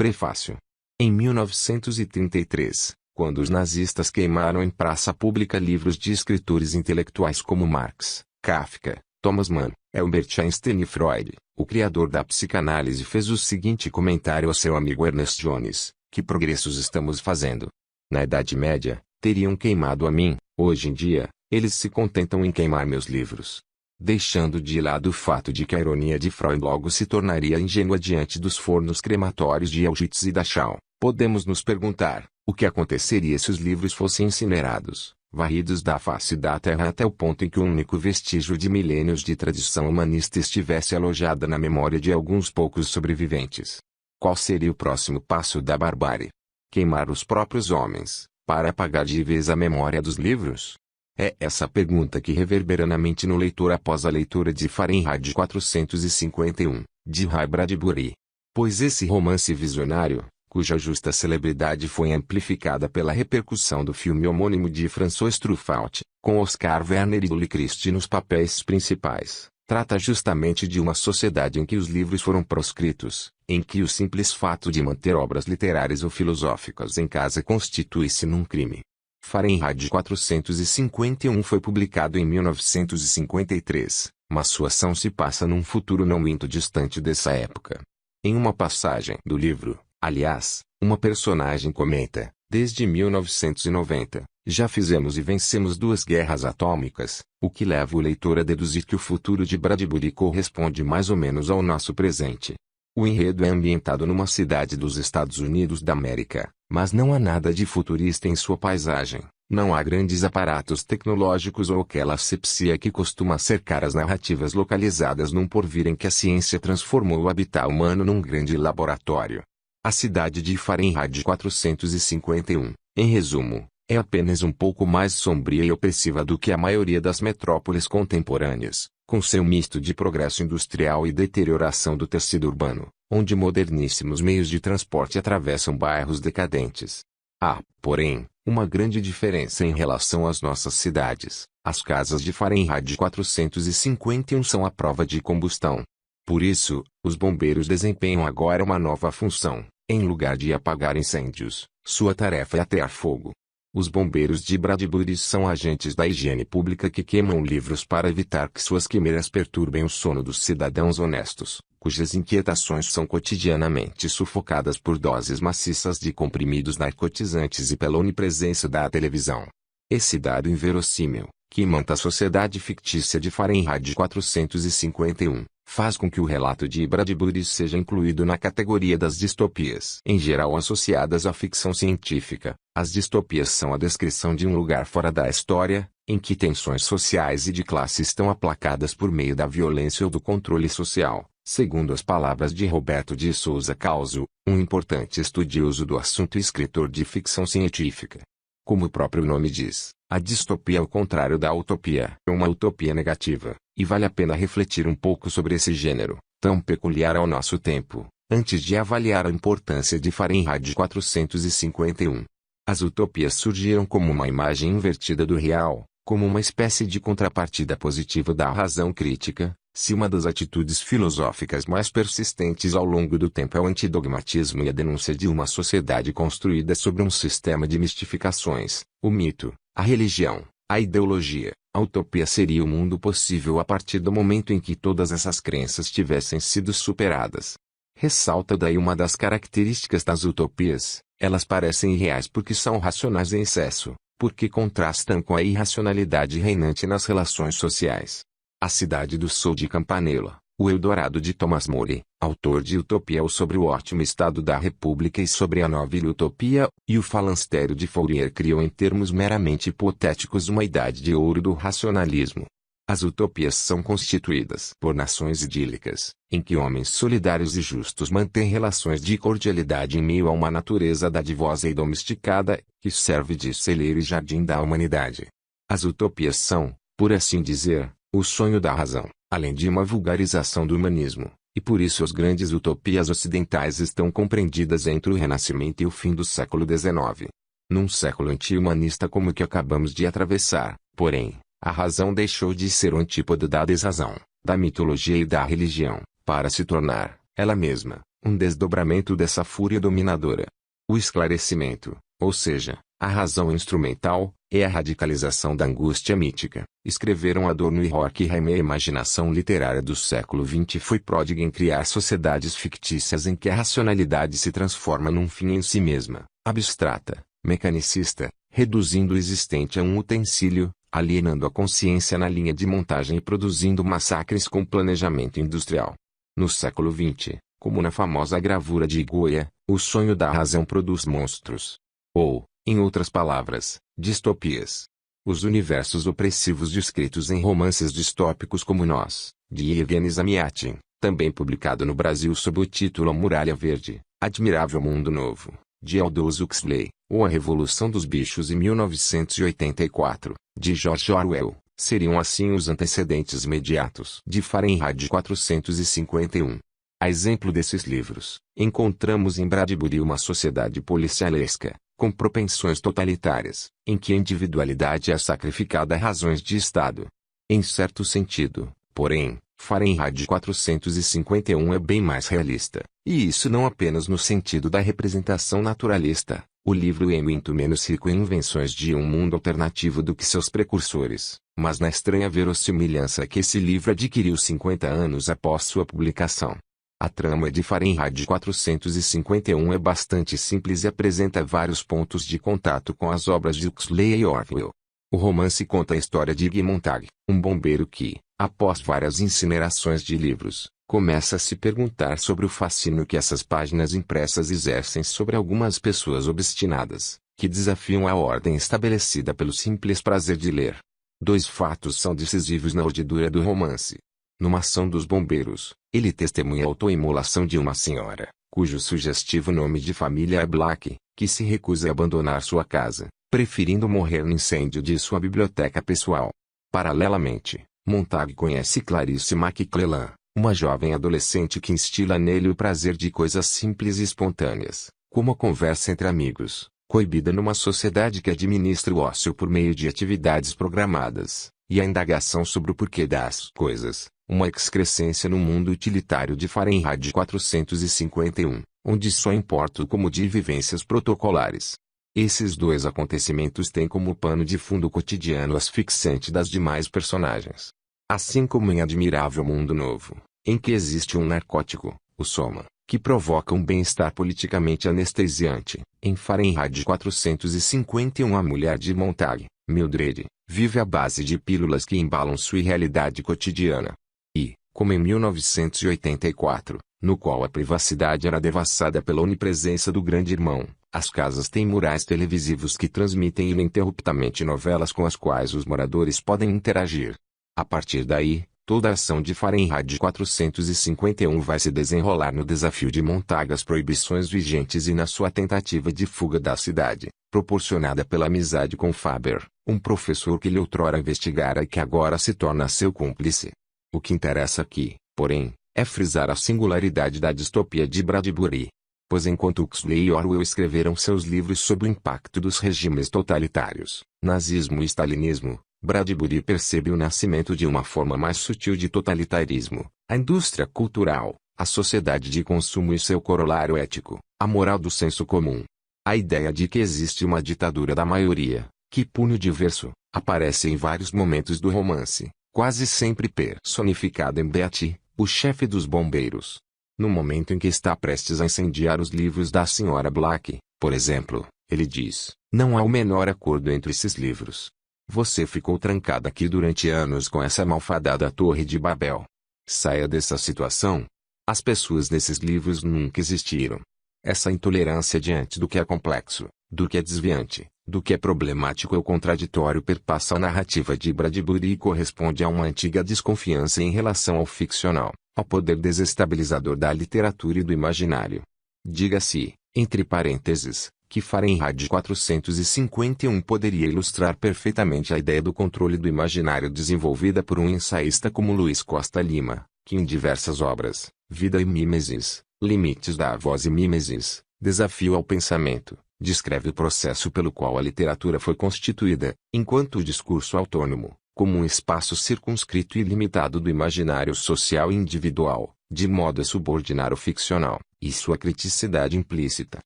Prefácio. Em 1933, quando os nazistas queimaram em praça pública livros de escritores intelectuais como Marx, Kafka, Thomas Mann, Albert Einstein e Freud, o criador da psicanálise fez o seguinte comentário ao seu amigo Ernest Jones: que progressos estamos fazendo? Na Idade Média, teriam queimado a mim; hoje em dia, eles se contentam em queimar meus livros. Deixando de lado o fato de que a ironia de Freud logo se tornaria ingênua diante dos fornos crematórios de Auschwitz e Dachau, podemos nos perguntar: o que aconteceria se os livros fossem incinerados, varridos da face da terra até o ponto em que o único vestígio de milênios de tradição humanista estivesse alojada na memória de alguns poucos sobreviventes? Qual seria o próximo passo da barbárie? Queimar os próprios homens, para apagar de vez a memória dos livros? É essa a pergunta que reverbera na mente no leitor após a leitura de Fahrenheit 451, de Ray Bradbury. Pois esse romance visionário, cuja justa celebridade foi amplificada pela repercussão do filme homônimo de François Truffaut, com Oscar Werner e Uli Christie nos papéis principais, trata justamente de uma sociedade em que os livros foram proscritos, em que o simples fato de manter obras literárias ou filosóficas em casa constitui-se num crime. Fahrenheit 451 foi publicado em 1953, mas sua ação se passa num futuro não muito distante dessa época. Em uma passagem do livro, aliás, uma personagem comenta: desde 1990, já fizemos e vencemos 2 guerras atômicas, o que leva o leitor a deduzir que o futuro de Bradbury corresponde mais ou menos ao nosso presente. O enredo é ambientado numa cidade dos Estados Unidos da América, mas não há nada de futurista em sua paisagem, não há grandes aparatos tecnológicos ou aquela asepsia que costuma cercar as narrativas localizadas num porvir em que a ciência transformou o habitat humano num grande laboratório. A cidade de Fahrenheit 451, em resumo, é apenas um pouco mais sombria e opressiva do que a maioria das metrópoles contemporâneas, com seu misto de progresso industrial e deterioração do tecido urbano, onde moderníssimos meios de transporte atravessam bairros decadentes. Há, porém, uma grande diferença em relação às nossas cidades. As casas de Fahrenheit 451 são à prova de combustão. Por isso, os bombeiros desempenham agora uma nova função: em lugar de apagar incêndios, sua tarefa é atear fogo. Os bombeiros de Bradbury são agentes da higiene pública que queimam livros para evitar que suas quimeras perturbem o sono dos cidadãos honestos, cujas inquietações são cotidianamente sufocadas por doses maciças de comprimidos narcotizantes e pela onipresença da televisão. Esse dado inverossímil, que monta a sociedade fictícia de Fahrenheit 451, faz com que o relato de Bradbury seja incluído na categoria das distopias em geral associadas à ficção científica. As distopias são a descrição de um lugar fora da história, em que tensões sociais e de classe estão aplacadas por meio da violência ou do controle social, segundo as palavras de Roberto de Souza Causo, um importante estudioso do assunto e escritor de ficção científica. Como o próprio nome diz, a distopia é o contrário da utopia, é uma utopia negativa, e vale a pena refletir um pouco sobre esse gênero, tão peculiar ao nosso tempo, antes de avaliar a importância de Fahrenheit 451. As utopias surgiram como uma imagem invertida do real, como uma espécie de contrapartida positiva da razão crítica. Se uma das atitudes filosóficas mais persistentes ao longo do tempo é o antidogmatismo e a denúncia de uma sociedade construída sobre um sistema de mistificações, o mito, a religião, a ideologia, a utopia seria o mundo possível a partir do momento em que todas essas crenças tivessem sido superadas. Ressalta daí uma das características das utopias: elas parecem irreais porque são racionais em excesso, porque contrastam com a irracionalidade reinante nas relações sociais. A Cidade do Sol de Campanella, O Eldorado de Thomas More, autor de Utopia ou sobre o ótimo estado da República e sobre a Nova Utopia, e o Falanstério de Fourier criam em termos meramente hipotéticos uma idade de ouro do racionalismo. As utopias são constituídas por nações idílicas, em que homens solidários e justos mantêm relações de cordialidade em meio a uma natureza dadivosa e domesticada, que serve de celeiro e jardim da humanidade. As utopias são, por assim dizer, o sonho da razão, além de uma vulgarização do humanismo, e por isso as grandes utopias ocidentais estão compreendidas entre o Renascimento e o fim do século XIX. Num século anti-humanista como o que acabamos de atravessar, porém, a razão deixou de ser o antípoda da desrazão, da mitologia e da religião, para se tornar, ela mesma, um desdobramento dessa fúria dominadora. O esclarecimento, ou seja, a razão instrumental, é a radicalização da angústia mítica. Escreveram Adorno e Horkheimer. A imaginação literária do século XX foi pródiga em criar sociedades fictícias em que a racionalidade se transforma num fim em si mesma, abstrata, mecanicista, reduzindo o existente a um utensílio, alienando a consciência na linha de montagem e produzindo massacres com planejamento industrial. No século XX, como na famosa gravura de Goya, o sonho da razão produz monstros. Ou, em outras palavras, distopias. Os universos opressivos descritos em romances distópicos como Nós, de Evgeny Zamyatin, também publicado no Brasil sob o título A Muralha Verde, Admirável Mundo Novo, de Aldous Huxley, ou A Revolução dos Bichos em 1984, de George Orwell, seriam assim os antecedentes imediatos de Fahrenheit 451. A exemplo desses livros, encontramos em Bradbury uma sociedade policialesca, com propensões totalitárias, em que a individualidade é sacrificada a razões de Estado. Em certo sentido, porém, Fahrenheit 451 é bem mais realista, e isso não apenas no sentido da representação naturalista. O livro é muito menos rico em invenções de um mundo alternativo do que seus precursores, mas na estranha verossimilhança que esse livro adquiriu 50 anos após sua publicação. A trama de Fahrenheit 451 é bastante simples e apresenta vários pontos de contato com as obras de Huxley e Orwell. O romance conta a história de Guy Montag, um bombeiro que, após várias incinerações de livros, começa a se perguntar sobre o fascínio que essas páginas impressas exercem sobre algumas pessoas obstinadas, que desafiam a ordem estabelecida pelo simples prazer de ler. Dois fatos são decisivos na urdidura do romance. Numa ação dos bombeiros, ele testemunha a autoimolação de uma senhora, cujo sugestivo nome de família é Black, que se recusa a abandonar sua casa, preferindo morrer no incêndio de sua biblioteca pessoal. Paralelamente, Montag conhece Clarice McClellan, uma jovem adolescente que instila nele o prazer de coisas simples e espontâneas, como a conversa entre amigos, coibida numa sociedade que administra o ócio por meio de atividades programadas, e a indagação sobre o porquê das coisas, uma excrescência no mundo utilitário de Fahrenheit 451, onde só importa o como de vivências protocolares. Esses dois acontecimentos têm como pano de fundo o cotidiano asfixiante das demais personagens. Assim como em Admirável Mundo Novo, em que existe um narcótico, o soma, que provoca um bem-estar politicamente anestesiante, em Fahrenheit 451 a mulher de Montag, Mildred, vive à base de pílulas que embalam sua realidade cotidiana. E, como em 1984, no qual a privacidade era devassada pela onipresença do grande irmão, as casas têm murais televisivos que transmitem ininterruptamente novelas com as quais os moradores podem interagir. A partir daí, toda a ação de Fahrenheit 451 vai se desenrolar no desafio de Montag às proibições vigentes e na sua tentativa de fuga da cidade, proporcionada pela amizade com Faber, um professor que lhe outrora investigara e que agora se torna seu cúmplice. O que interessa aqui, porém, é frisar a singularidade da distopia de Bradbury. Pois enquanto Huxley e Orwell escreveram seus livros sobre o impacto dos regimes totalitários, nazismo e stalinismo, Bradbury percebe o nascimento de uma forma mais sutil de totalitarismo, a indústria cultural, a sociedade de consumo e seu corolário ético, a moral do senso comum. A ideia de que existe uma ditadura da maioria, que pune o diverso, aparece em vários momentos do romance, quase sempre personificada em Beatty, o chefe dos bombeiros. No momento em que está prestes a incendiar os livros da Sra. Black, por exemplo, ele diz: "Não há o menor acordo entre esses livros. Você ficou trancada aqui durante anos com essa malfadada Torre de Babel. Saia dessa situação. As pessoas nesses livros nunca existiram." Essa intolerância diante do que é complexo, do que é desviante, do que é problemático ou contraditório perpassa a narrativa de Bradbury e corresponde a uma antiga desconfiança em relação ao ficcional, ao poder desestabilizador da literatura e do imaginário. Diga-se, entre parênteses, que Fahrenheit 451 poderia ilustrar perfeitamente a ideia do controle do imaginário desenvolvida por um ensaísta como Luiz Costa Lima, que em diversas obras, Vida e Mimesis, Limites da Voz e Mimesis, Desafio ao Pensamento, descreve o processo pelo qual a literatura foi constituída, enquanto o discurso autônomo, como um espaço circunscrito e limitado do imaginário social e individual, de modo a subordinar o ficcional, e sua criticidade implícita,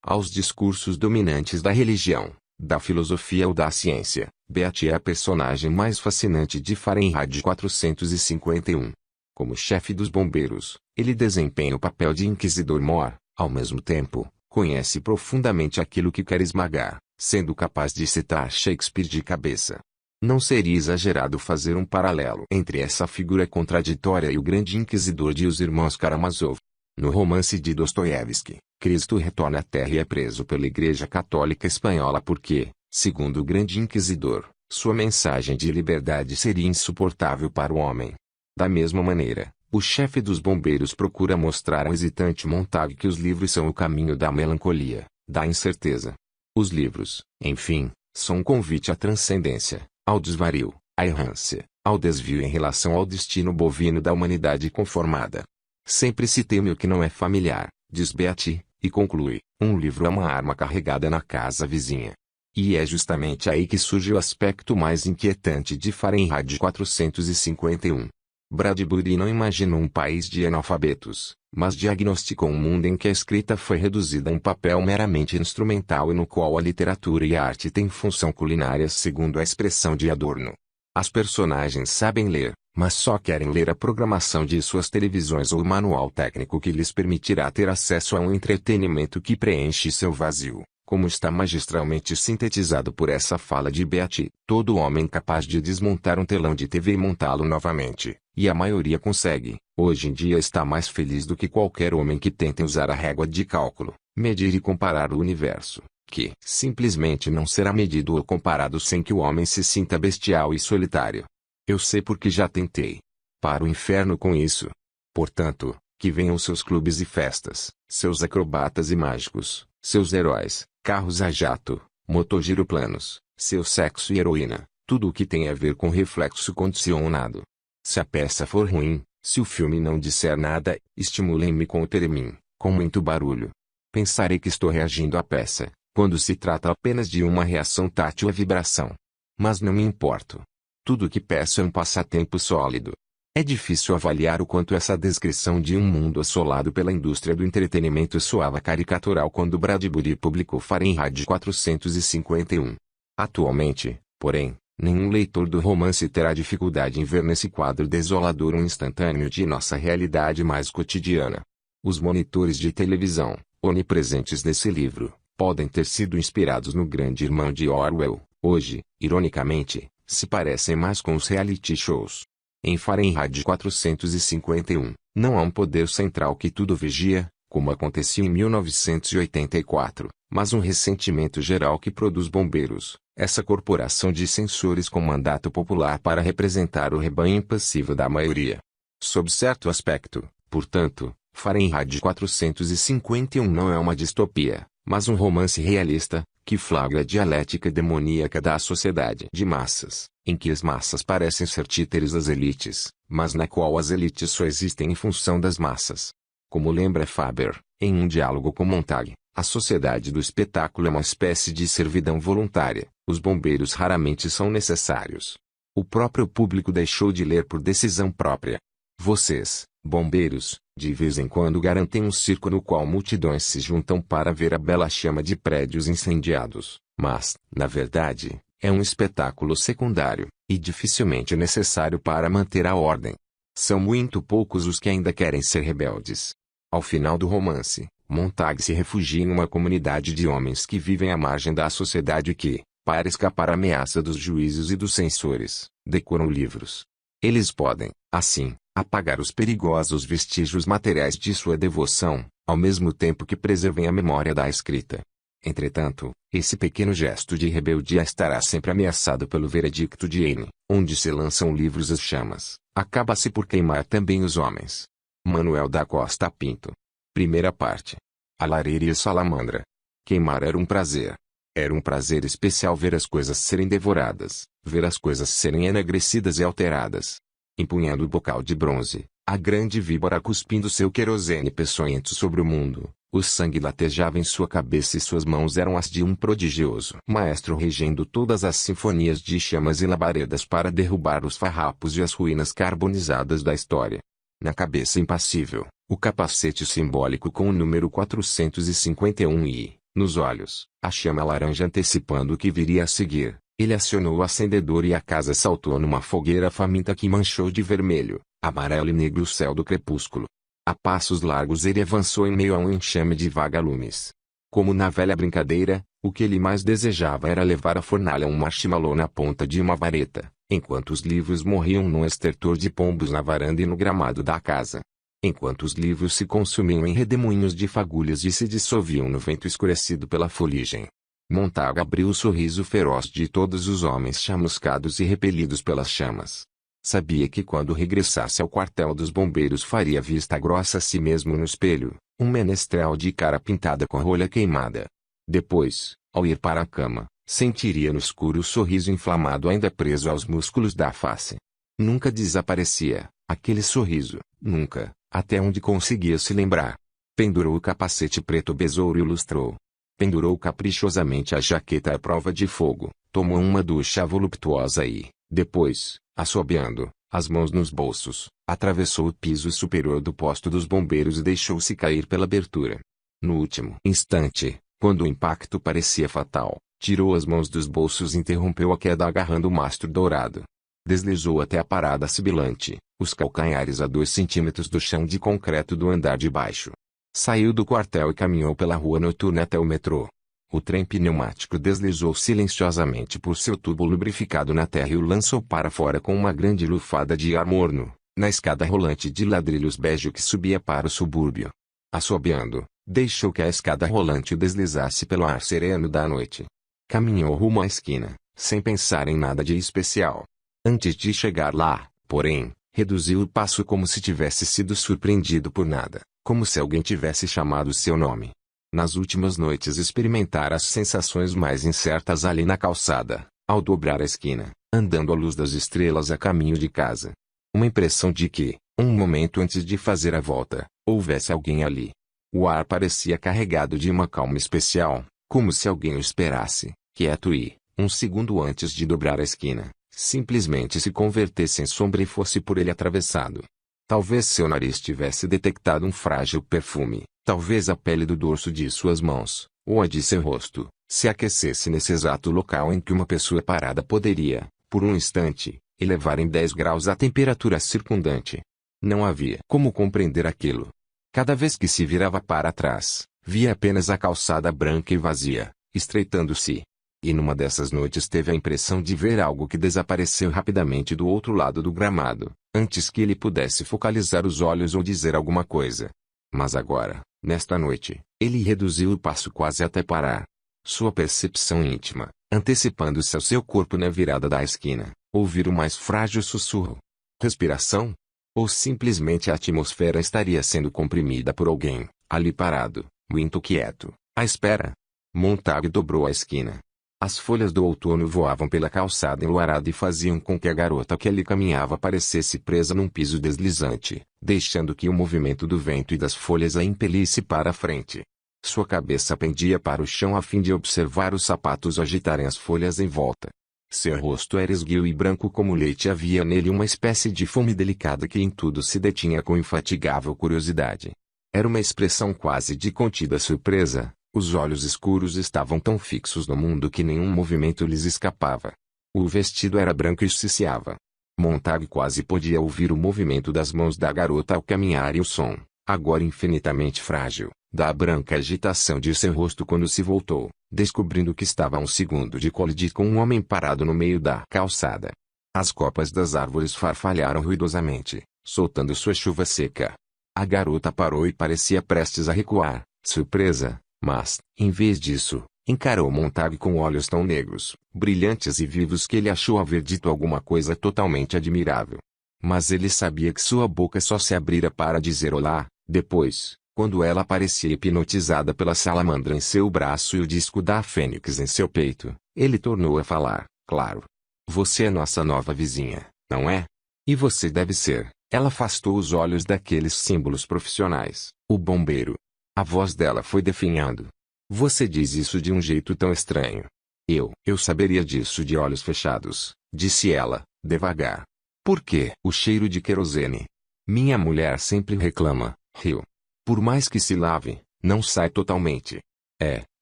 aos discursos dominantes da religião, da filosofia ou da ciência, Beatty é a personagem mais fascinante de Fahrenheit 451. Como chefe dos bombeiros, ele desempenha o papel de inquisidor mor, ao mesmo tempo, conhece profundamente aquilo que quer esmagar, sendo capaz de citar Shakespeare de cabeça. Não seria exagerado fazer um paralelo entre essa figura contraditória e o grande inquisidor de Os Irmãos Karamazov. No romance de Dostoiévski, Cristo retorna à Terra e é preso pela Igreja Católica Espanhola porque, segundo o grande inquisidor, sua mensagem de liberdade seria insuportável para o homem. Da mesma maneira, o chefe dos bombeiros procura mostrar ao hesitante Montag que os livros são o caminho da melancolia, da incerteza. Os livros, enfim, são um convite à transcendência, ao desvario, à errância, ao desvio em relação ao destino bovino da humanidade conformada. Sempre se teme o que não é familiar, diz Beatty, e conclui, um livro é uma arma carregada na casa vizinha. E é justamente aí que surge o aspecto mais inquietante de Fahrenheit 451. Bradbury não imaginou um país de analfabetos, mas diagnosticou um mundo em que a escrita foi reduzida a um papel meramente instrumental e no qual a literatura e a arte têm função culinária segundo a expressão de Adorno. As personagens sabem ler, mas só querem ler a programação de suas televisões ou o manual técnico que lhes permitirá ter acesso a um entretenimento que preenche seu vazio. Como está magistralmente sintetizado por essa fala de Beatty, todo homem capaz de desmontar um telão de TV e montá-lo novamente, e a maioria consegue, hoje em dia está mais feliz do que qualquer homem que tente usar a régua de cálculo, medir e comparar o universo, que simplesmente não será medido ou comparado sem que o homem se sinta bestial e solitário. Eu sei porque já tentei. Para o inferno com isso. Portanto, que venham seus clubes e festas, seus acrobatas e mágicos, seus heróis, carros a jato, motogiroplanos, seu sexo e heroína, tudo o que tem a ver com reflexo condicionado. Se a peça for ruim, se o filme não disser nada, estimulem-me com o teremim, com muito barulho. Pensarei que estou reagindo à peça, quando se trata apenas de uma reação tátil à vibração. Mas não me importo. Tudo o que peço é um passatempo sólido. É difícil avaliar o quanto essa descrição de um mundo assolado pela indústria do entretenimento soava caricatural quando Bradbury publicou Fahrenheit 451. Atualmente, porém, nenhum leitor do romance terá dificuldade em ver nesse quadro desolador um instantâneo de nossa realidade mais cotidiana. Os monitores de televisão, onipresentes nesse livro, podem ter sido inspirados no Grande Irmão de Orwell. Hoje, ironicamente, se parecem mais com os reality shows. Em Fahrenheit 451, não há um poder central que tudo vigia, como acontecia em 1984, mas um ressentimento geral que produz bombeiros, essa corporação de censores com mandato popular para representar o rebanho impassível da maioria. Sob certo aspecto, portanto, Fahrenheit 451 não é uma distopia, mas um romance realista, que flagra a dialética demoníaca da sociedade de massas, em que as massas parecem ser títeres das elites, mas na qual as elites só existem em função das massas. Como lembra Faber, em um diálogo com Montag, a sociedade do espetáculo é uma espécie de servidão voluntária, os bombeiros raramente são necessários. O próprio público deixou de ler por decisão própria. Vocês, bombeiros, de vez em quando garantem um circo no qual multidões se juntam para ver a bela chama de prédios incendiados, mas, na verdade, é um espetáculo secundário, e dificilmente necessário para manter a ordem. São muito poucos os que ainda querem ser rebeldes. Ao final do romance, Montag se refugia em uma comunidade de homens que vivem à margem da sociedade e que, para escapar à ameaça dos juízes e dos censores, decoram livros. Eles podem, assim, apagar os perigosos vestígios materiais de sua devoção, ao mesmo tempo que preservem a memória da escrita. Entretanto, esse pequeno gesto de rebeldia estará sempre ameaçado pelo veredicto de N, onde se lançam livros às chamas, acaba-se por queimar também os homens. Manuel da Costa Pinto. Primeira parte. A lareira e a salamandra. Queimar era um prazer. Era um prazer especial ver as coisas serem devoradas, ver as coisas serem enegrecidas e alteradas. Empunhando o bocal de bronze, a grande víbora cuspindo seu querosene peçonhento sobre o mundo, o sangue latejava em sua cabeça e suas mãos eram as de um prodigioso maestro regendo todas as sinfonias de chamas e labaredas para derrubar os farrapos e as ruínas carbonizadas da história. Na cabeça impassível, O capacete simbólico com o número 451 e, nos olhos, a chama laranja antecipando o que viria a seguir. Ele acionou o acendedor e a casa saltou numa fogueira faminta que manchou de vermelho, amarelo e negro o céu do crepúsculo. A passos largos ele avançou em meio a um enxame de vagalumes. Como na velha brincadeira, o que ele mais desejava era levar a fornalha um marshmallow na ponta de uma vareta, enquanto os livros morriam num estertor de pombos na varanda e no gramado da casa. Enquanto os livros se consumiam em redemoinhos de fagulhas e se dissolviam no vento escurecido pela fuligem. Montagu abriu o sorriso feroz de todos os homens chamuscados e repelidos pelas chamas. Sabia que quando regressasse ao quartel dos bombeiros faria vista grossa a si mesmo no espelho, um menestrel de cara pintada com rolha queimada. Depois, ao ir para a cama, sentiria no escuro o sorriso inflamado ainda preso aos músculos da face. Nunca desaparecia, aquele sorriso, nunca, até onde conseguia se lembrar. Pendurou o capacete preto besouro e o lustrou. Pendurou caprichosamente a jaqueta à prova de fogo, tomou uma ducha voluptuosa e, depois, assobiando, as mãos nos bolsos, atravessou o piso superior do posto dos bombeiros e deixou-se cair pela abertura. No último instante, quando o impacto parecia fatal, tirou as mãos dos bolsos e interrompeu a queda agarrando o mastro dourado. Deslizou até a parada sibilante, os calcanhares a 2 centímetros do chão de concreto do andar de baixo. Saiu do quartel e caminhou pela rua noturna até o metrô. O trem pneumático deslizou silenciosamente por seu tubo lubrificado na terra e o lançou para fora com uma grande lufada de ar morno, na escada rolante de ladrilhos bege que subia para o subúrbio. Assobiando, deixou que a escada rolante deslizasse pelo ar sereno da noite. Caminhou rumo à esquina, sem pensar em nada de especial. Antes de chegar lá, porém, reduziu o passo como se tivesse sido surpreendido por nada, como se alguém tivesse chamado seu nome. Nas últimas noites experimentara as sensações mais incertas ali na calçada, ao dobrar a esquina, andando à luz das estrelas a caminho de casa. Uma impressão de que, um momento antes de fazer a volta, houvesse alguém ali. O ar parecia carregado de uma calma especial, como se alguém o esperasse, quieto e, um segundo antes de dobrar a esquina, simplesmente se convertesse em sombra e fosse por ele atravessado. Talvez seu nariz tivesse detectado um frágil perfume, talvez a pele do dorso de suas mãos, ou a de seu rosto, se aquecesse nesse exato local em que uma pessoa parada poderia, por um instante, elevar em 10 graus a temperatura circundante. Não havia como compreender aquilo. Cada vez que se virava para trás, via apenas a calçada branca e vazia, estreitando-se. E numa dessas noites teve a impressão de ver algo que desapareceu rapidamente do outro lado do gramado, antes que ele pudesse focalizar os olhos ou dizer alguma coisa. Mas agora, nesta noite, ele reduziu o passo quase até parar. Sua percepção íntima, antecipando-se ao seu corpo na virada da esquina, ouvir o mais frágil sussurro. Respiração? Ou simplesmente a atmosfera estaria sendo comprimida por alguém, ali parado, muito quieto, à espera? Montagu dobrou a esquina. As folhas do outono voavam pela calçada enluarada e faziam com que a garota que ali caminhava parecesse presa num piso deslizante, deixando que o movimento do vento e das folhas a impelisse para a frente. Sua cabeça pendia para o chão a fim de observar os sapatos agitarem as folhas em volta. Seu rosto era esguio e branco como leite, havia nele uma espécie de fome delicada que em tudo se detinha com infatigável curiosidade. Era uma expressão quase de contida surpresa. Os olhos escuros estavam tão fixos no mundo que nenhum movimento lhes escapava. O vestido era branco e ciciava. Montagu quase podia ouvir o movimento das mãos da garota ao caminhar e o som, agora infinitamente frágil, da branca agitação de seu rosto quando se voltou, descobrindo que estava a um segundo de colidir com um homem parado no meio da calçada. As copas das árvores farfalharam ruidosamente, soltando sua chuva seca. A garota parou e parecia prestes a recuar, surpresa. Mas, em vez disso, encarou Montagu com olhos tão negros, brilhantes e vivos que ele achou haver dito alguma coisa totalmente admirável. Mas ele sabia que sua boca só se abrira para dizer olá. Depois, quando ela parecia hipnotizada pela salamandra em seu braço e o disco da fênix em seu peito, ele tornou a falar, claro. Você é nossa nova vizinha, não é? E você deve ser. Ela afastou os olhos daqueles símbolos profissionais. O bombeiro. A voz dela foi definhando. Você diz isso de um jeito tão estranho. Eu saberia disso de olhos fechados, disse ela, devagar. Por quê? O cheiro de querosene. Minha mulher sempre reclama, Riu. Por mais que se lave, não sai totalmente.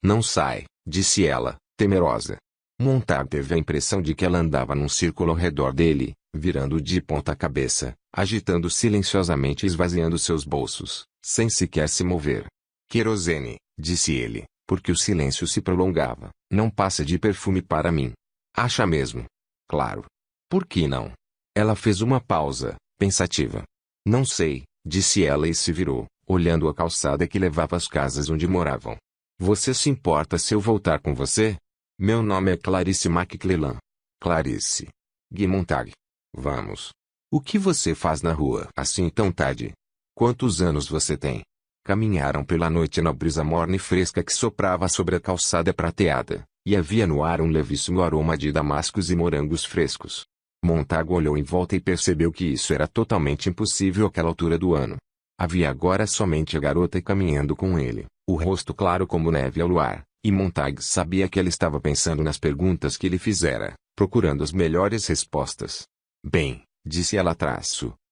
Não sai, disse ela, temerosa. Montag teve a impressão de que ela andava num círculo ao redor dele, virando de ponta cabeça, agitando silenciosamente e esvaziando seus bolsos, sem sequer se mover. Querosene, disse ele, porque o silêncio se prolongava. Não passa de perfume para mim. Acha mesmo? Claro. Por que não? Ela fez uma pausa, pensativa. Não sei, disse ela e se virou, olhando a calçada que levava às casas onde moravam. Você se importa se eu voltar com você? Meu nome é Clarice McClellan. Clarice. Guy Montag. Vamos. O que você faz na rua assim tão tarde? Quantos anos você tem? Caminharam pela noite na brisa morna e fresca que soprava sobre a calçada prateada, e havia no ar um levíssimo aroma de damascos e morangos frescos. Montag olhou em volta e percebeu que isso era totalmente impossível àquela altura do ano. Havia agora somente a garota caminhando com ele, o rosto claro como neve ao luar, e Montag sabia que ela estava pensando nas perguntas que ele fizera, procurando as melhores respostas. Bem, disse ela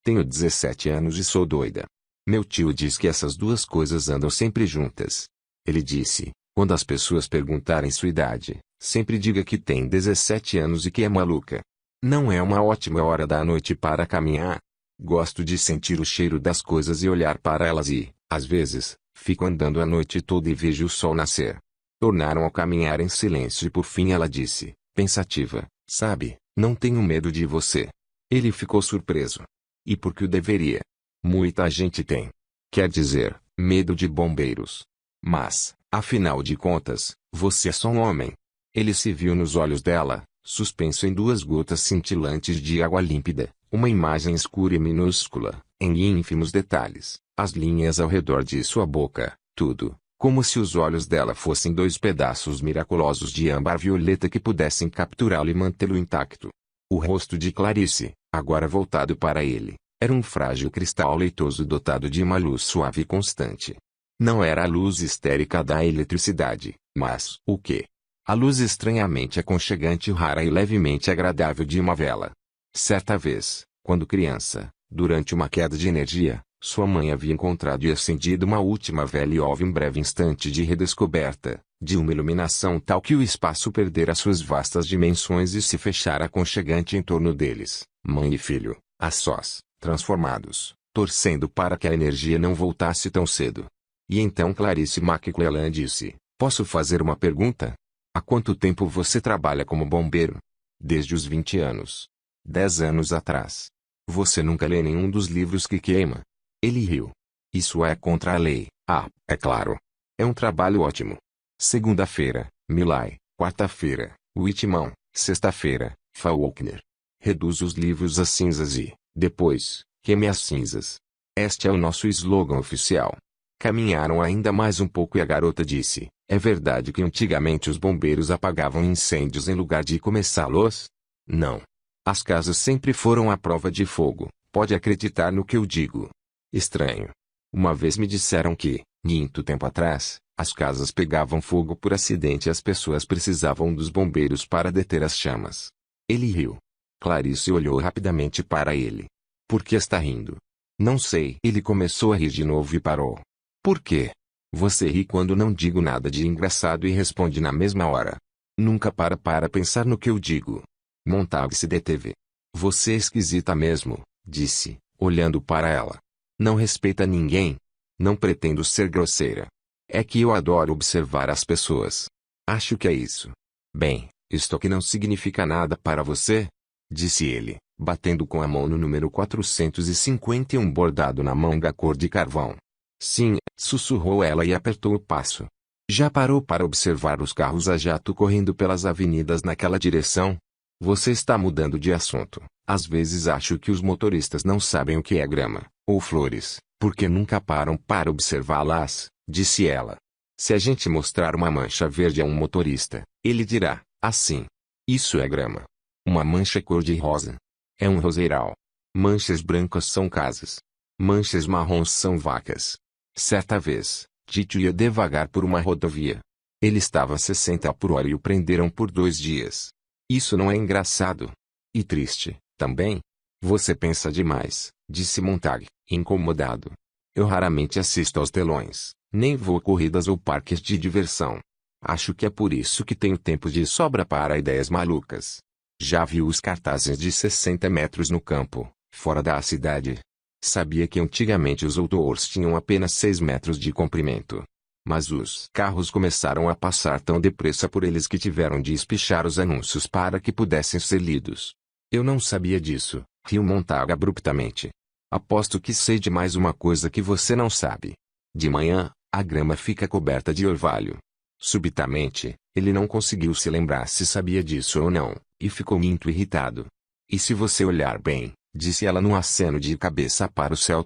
tenho 17 anos e sou doida. Meu tio diz que essas duas coisas andam sempre juntas. Ele disse, quando as pessoas perguntarem sua idade, sempre diga que tem 17 anos e que é maluca. Não é uma ótima hora da noite para caminhar? Gosto de sentir o cheiro das coisas e olhar para elas e, às vezes, fico andando a noite toda e vejo o sol nascer. Tornaram a caminhar em silêncio e por fim ela disse, pensativa, sabe, não tenho medo de você. Ele ficou surpreso. E por que o deveria? Muita gente tem. Quer dizer, medo de bombeiros. Mas, afinal de contas, você é só um homem. Ele se viu nos olhos dela, suspenso em duas gotas cintilantes de água límpida, uma imagem escura e minúscula, em ínfimos detalhes, as linhas ao redor de sua boca, tudo, como se os olhos dela fossem dois pedaços miraculosos de âmbar violeta que pudessem capturá-lo e mantê-lo intacto. O rosto de Clarice, agora voltado para ele, era um frágil cristal leitoso dotado de uma luz suave e constante. Não era a luz histérica da eletricidade, mas, o quê? A luz estranhamente aconchegante, rara e levemente agradável de uma vela. Certa vez, quando criança, durante uma queda de energia, sua mãe havia encontrado e acendido uma última vela e houve um breve instante de redescoberta, de uma iluminação tal que o espaço perdera suas vastas dimensões e se fechara aconchegante em torno deles, mãe e filho, a sós, transformados, torcendo para que a energia não voltasse tão cedo. E então Clarice McClellan disse, posso fazer uma pergunta? Há quanto tempo você trabalha como bombeiro? Desde os 20 anos. 10 anos atrás. Você nunca lê nenhum dos livros que queima? Ele riu. Isso é contra a lei. Ah, é claro. É um trabalho ótimo. Segunda-feira, Milay. Quarta-feira, Whitman. Sexta-feira, Faulkner. Reduz os livros a cinzas e, depois, queime as cinzas. Este é o nosso slogan oficial. Caminharam ainda mais um pouco e a garota disse, é verdade que antigamente os bombeiros apagavam incêndios em lugar de começá-los? Não. As casas sempre foram à prova de fogo, pode acreditar no que eu digo. Estranho. Uma vez me disseram que, muito tempo atrás, as casas pegavam fogo por acidente e as pessoas precisavam dos bombeiros para deter as chamas. Ele riu. Clarice olhou rapidamente para ele. Por que está rindo? Não sei. Ele começou a rir de novo e parou. Por quê? Você ri quando não digo nada de engraçado e responde na mesma hora. Nunca para pensar no que eu digo. Montag se deteve. Você é esquisita mesmo, disse, olhando para ela. Não respeita ninguém. Não pretendo ser grosseira. É que eu adoro observar as pessoas. Acho que é isso. Bem, isto aqui não significa nada para você? Disse ele, batendo com a mão no número 451 bordado na manga cor de carvão. Sim, sussurrou ela e apertou o passo. Já parou para observar os carros a jato correndo pelas avenidas naquela direção? Você está mudando de assunto. Às vezes acho que os motoristas não sabem o que é grama, ou flores, porque nunca param para observá-las, disse ela. Se a gente mostrar uma mancha verde a um motorista, ele dirá, assim. Isso é grama. Uma mancha cor-de-rosa. É um roseiral. Manchas brancas são casas. Manchas marrons são vacas. Certa vez, Tito ia devagar por uma rodovia. Ele estava a 60 por hora e o prenderam por 2 dias. Isso não é engraçado? E triste, também? Você pensa demais, disse Montag, incomodado. Eu raramente assisto aos telões, nem vou a corridas ou parques de diversão. Acho que é por isso que tenho tempo de sobra para ideias malucas. Já viu os cartazes de 60 metros no campo, fora da cidade? Sabia que antigamente os outdoors tinham apenas 6 metros de comprimento. Mas os carros começaram a passar tão depressa por eles que tiveram de espichar os anúncios para que pudessem ser lidos. Eu não sabia disso, riu Montague abruptamente. Aposto que sei de mais uma coisa que você não sabe. De manhã, a grama fica coberta de orvalho. Subitamente, ele não conseguiu se lembrar se sabia disso ou não, e ficou muito irritado. E se você olhar bem, disse ela num aceno de cabeça para o céu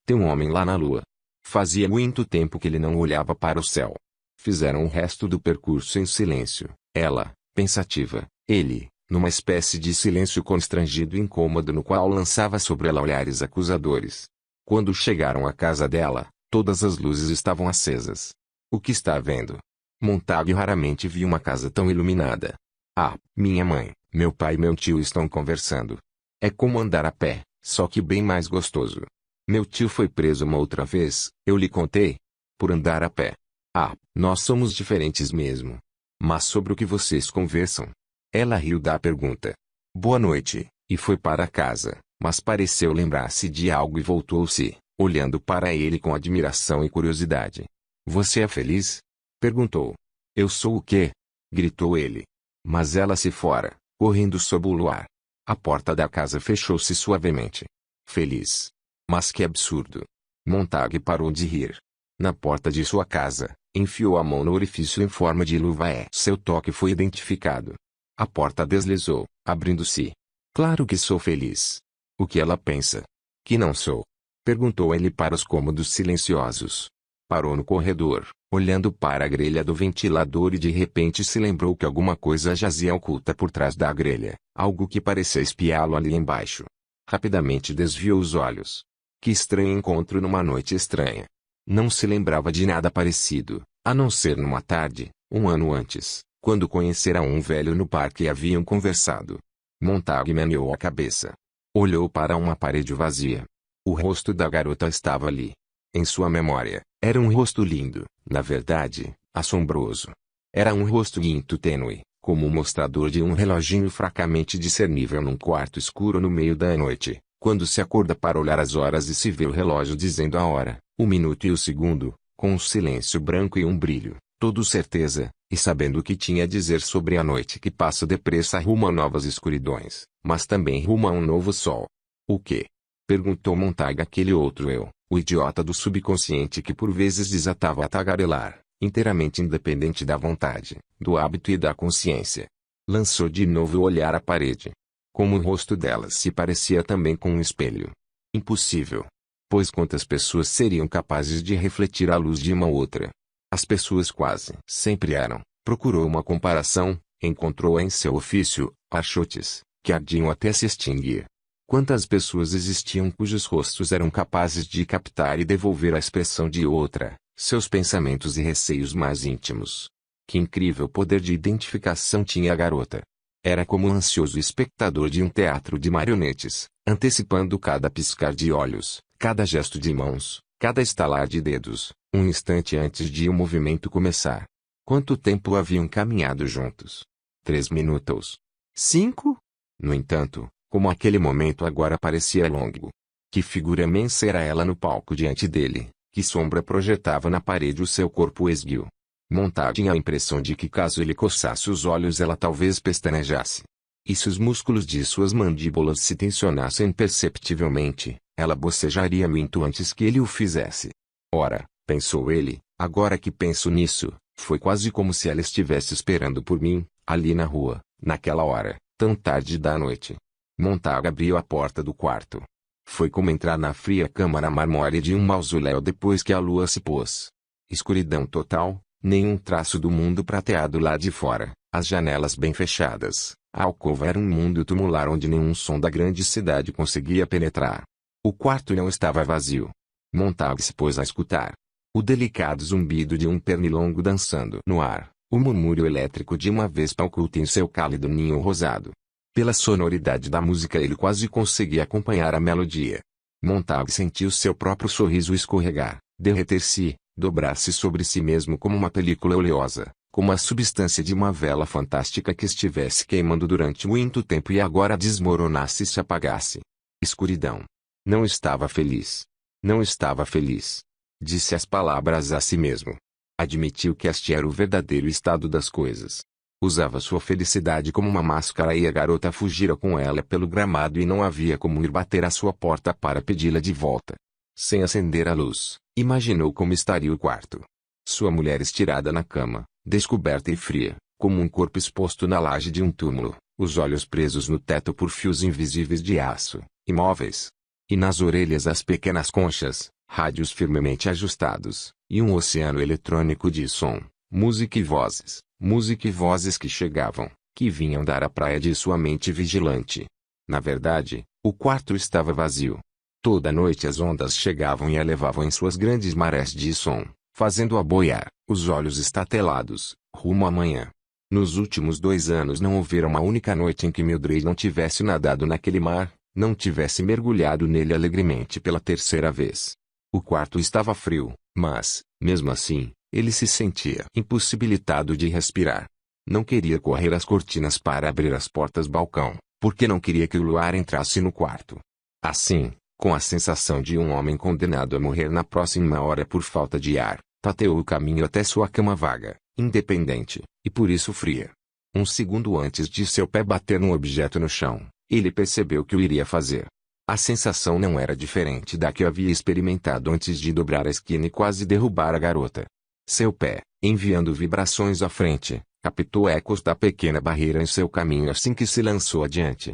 tem um homem lá na lua. Fazia muito tempo que ele não olhava para o céu. Fizeram o resto do percurso em silêncio, ela, pensativa, ele, numa espécie de silêncio constrangido e incômodo no qual lançava sobre ela olhares acusadores. Quando chegaram à casa dela, todas as luzes estavam acesas. O que está vendo? Montague raramente viu uma casa tão iluminada. Ah, minha mãe, meu pai e meu tio estão conversando. É como andar a pé, só que bem mais gostoso. Meu tio foi preso uma outra vez, eu lhe contei? Por andar a pé. Ah, nós somos diferentes mesmo. Mas sobre o que vocês conversam? Ela riu da pergunta. Boa noite, e foi para casa, mas pareceu lembrar-se de algo e voltou-se, olhando para ele com admiração e curiosidade. Você é feliz? Perguntou. Eu sou o quê? Gritou ele. Mas ela se fora, correndo sob o luar. A porta da casa fechou-se suavemente. Feliz. Mas que absurdo. Montague parou de rir. Na porta de sua casa, enfiou a mão no orifício em forma de luva seu toque foi identificado. A porta deslizou, abrindo-se. Claro que sou feliz. O que ela pensa? Que não sou? Perguntou ele para os cômodos silenciosos. Parou no corredor, olhando para a grelha do ventilador e de repente se lembrou que alguma coisa jazia oculta por trás da grelha, algo que parecia espiá-lo ali embaixo. Rapidamente desviou os olhos. Que estranho encontro numa noite estranha. Não se lembrava de nada parecido, a não ser numa tarde, um ano antes, quando conhecera um velho no parque e haviam conversado. Montague meneou a cabeça. Olhou para uma parede vazia. O rosto da garota estava ali. Em sua memória, era um rosto lindo, na verdade, assombroso. Era um rosto muito tênue, como o mostrador de um reloginho fracamente discernível num quarto escuro no meio da noite. Quando se acorda para olhar as horas e se vê o relógio dizendo a hora, o minuto e o segundo, com um silêncio branco e um brilho, todo certeza, e sabendo o que tinha a dizer sobre a noite que passa depressa rumo a novas escuridões, mas também rumo a um novo sol. O quê? Perguntou Montague àquele outro eu, o idiota do subconsciente que por vezes desatava a tagarelar, inteiramente independente da vontade, do hábito e da consciência. Lançou de novo o olhar à parede. Como o rosto dela se parecia também com um espelho. Impossível. Pois quantas pessoas seriam capazes de refletir a luz de uma outra? As pessoas quase sempre eram. Procurou uma comparação, encontrou em seu ofício, achotes, que ardiam até se extinguir. Quantas pessoas existiam cujos rostos eram capazes de captar e devolver a expressão de outra, seus pensamentos e receios mais íntimos? Que incrível poder de identificação tinha a garota. Era como um ansioso espectador de um teatro de marionetes, antecipando cada piscar de olhos, cada gesto de mãos, cada estalar de dedos, um instante antes de o movimento começar. Quanto tempo haviam caminhado juntos? 3 minutos? 5? No entanto, como aquele momento agora parecia longo. Que figura imensa era ela no palco diante dele, que sombra projetava na parede o seu corpo esguio. Montague tinha a impressão de que caso ele coçasse os olhos ela talvez pestanejasse. E se os músculos de suas mandíbulas se tensionassem perceptivelmente, ela bocejaria muito antes que ele o fizesse. Ora, pensou ele, agora que penso nisso, foi quase como se ela estivesse esperando por mim, ali na rua, naquela hora, tão tarde da noite. Montague abriu a porta do quarto. Foi como entrar na fria câmara marmórea de um mausoléu depois que a lua se pôs. Escuridão total. Nenhum traço do mundo prateado lá de fora, as janelas bem fechadas, a alcova era um mundo tumular onde nenhum som da grande cidade conseguia penetrar. O quarto não estava vazio. Montague se pôs a escutar. O delicado zumbido de um pernilongo dançando no ar, o murmúrio elétrico de uma vespa oculta em seu cálido ninho rosado. Pela sonoridade da música ele quase conseguia acompanhar a melodia. Montague sentiu seu próprio sorriso escorregar, derreter-se, dobrar-se sobre si mesmo como uma película oleosa, como a substância de uma vela fantástica que estivesse queimando durante muito tempo e agora desmoronasse e se apagasse. Escuridão. Não estava feliz. Não estava feliz. Disse as palavras a si mesmo. Admitiu que este era o verdadeiro estado das coisas. Usava sua felicidade como uma máscara e a garota fugira com ela pelo gramado e não havia como ir bater à sua porta para pedi-la de volta. Sem acender a luz, imaginou como estaria o quarto. Sua mulher estirada na cama, descoberta e fria, como um corpo exposto na laje de um túmulo, os olhos presos no teto por fios invisíveis de aço, imóveis. E nas orelhas as pequenas conchas, rádios firmemente ajustados, e um oceano eletrônico de som, música e vozes que chegavam, que vinham dar à praia de sua mente vigilante. Na verdade, o quarto estava vazio. Toda noite as ondas chegavam e a levavam em suas grandes marés de som, fazendo-a boiar, os olhos estatelados, rumo à manhã. Nos últimos 2 anos não houvera uma única noite em que Mildred não tivesse nadado naquele mar, não tivesse mergulhado nele alegremente pela 3ª vez. O quarto estava frio, mas, mesmo assim, ele se sentia impossibilitado de respirar. Não queria correr as cortinas para abrir as portas balcão, porque não queria que o luar entrasse no quarto. Assim, com a sensação de um homem condenado a morrer na próxima hora por falta de ar, tateou o caminho até sua cama vaga, independente, e por isso fria. Um segundo antes de seu pé bater num objeto no chão, ele percebeu que o iria fazer. A sensação não era diferente da que havia experimentado antes de dobrar a esquina e quase derrubar a garota. Seu pé, enviando vibrações à frente, captou ecos da pequena barreira em seu caminho assim que se lançou adiante.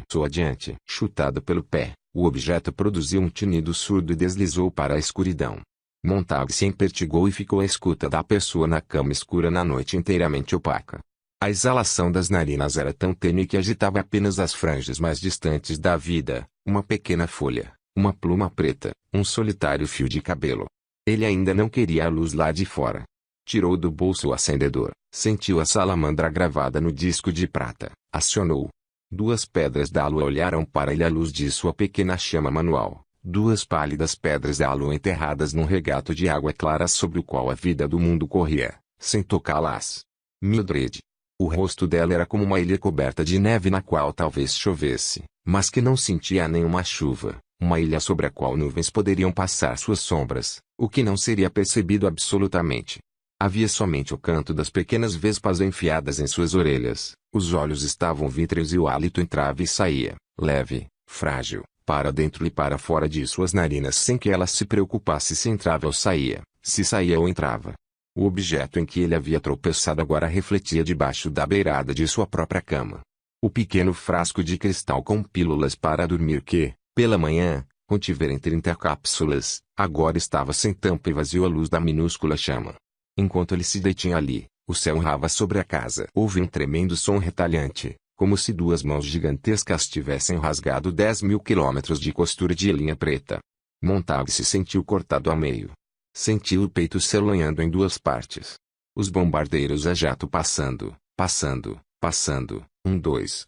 Chutado pelo pé, o objeto produziu um tinido surdo e deslizou para a escuridão. Montague se empertigou e ficou à escuta da pessoa na cama escura na noite inteiramente opaca. A exalação das narinas era tão tênue que agitava apenas as franjas mais distantes da vida, uma pequena folha, uma pluma preta, um solitário fio de cabelo. Ele ainda não queria a luz lá de fora. Tirou do bolso o acendedor, sentiu a salamandra gravada no disco de prata, acionou. 2 pedras da lua olharam para ele à luz de sua pequena chama manual, 2 pálidas pedras da lua enterradas num regato de água clara sobre o qual a vida do mundo corria, sem tocá-las. Mildred. O rosto dela era como uma ilha coberta de neve na qual talvez chovesse, mas que não sentia nenhuma chuva, uma ilha sobre a qual nuvens poderiam passar suas sombras, o que não seria percebido absolutamente. Havia somente o canto das pequenas vespas enfiadas em suas orelhas, os olhos estavam vítreos e o hálito entrava e saía, leve, frágil, para dentro e para fora de suas narinas sem que ela se preocupasse se entrava ou saía, se saía ou entrava. O objeto em que ele havia tropeçado agora refletia debaixo da beirada de sua própria cama. O pequeno frasco de cristal com pílulas para dormir que, pela manhã, contivera em 30 cápsulas, agora estava sem tampa e vazio à luz da minúscula chama. Enquanto ele se detinha ali, o céu rava sobre a casa. Houve um tremendo som retalhante, como se 2 mãos gigantescas tivessem rasgado 10.000 quilômetros de costura de linha preta. Montague se sentiu cortado ao meio. Sentiu o peito se alanhando em 2 partes. Os bombardeiros a jato passando, 2,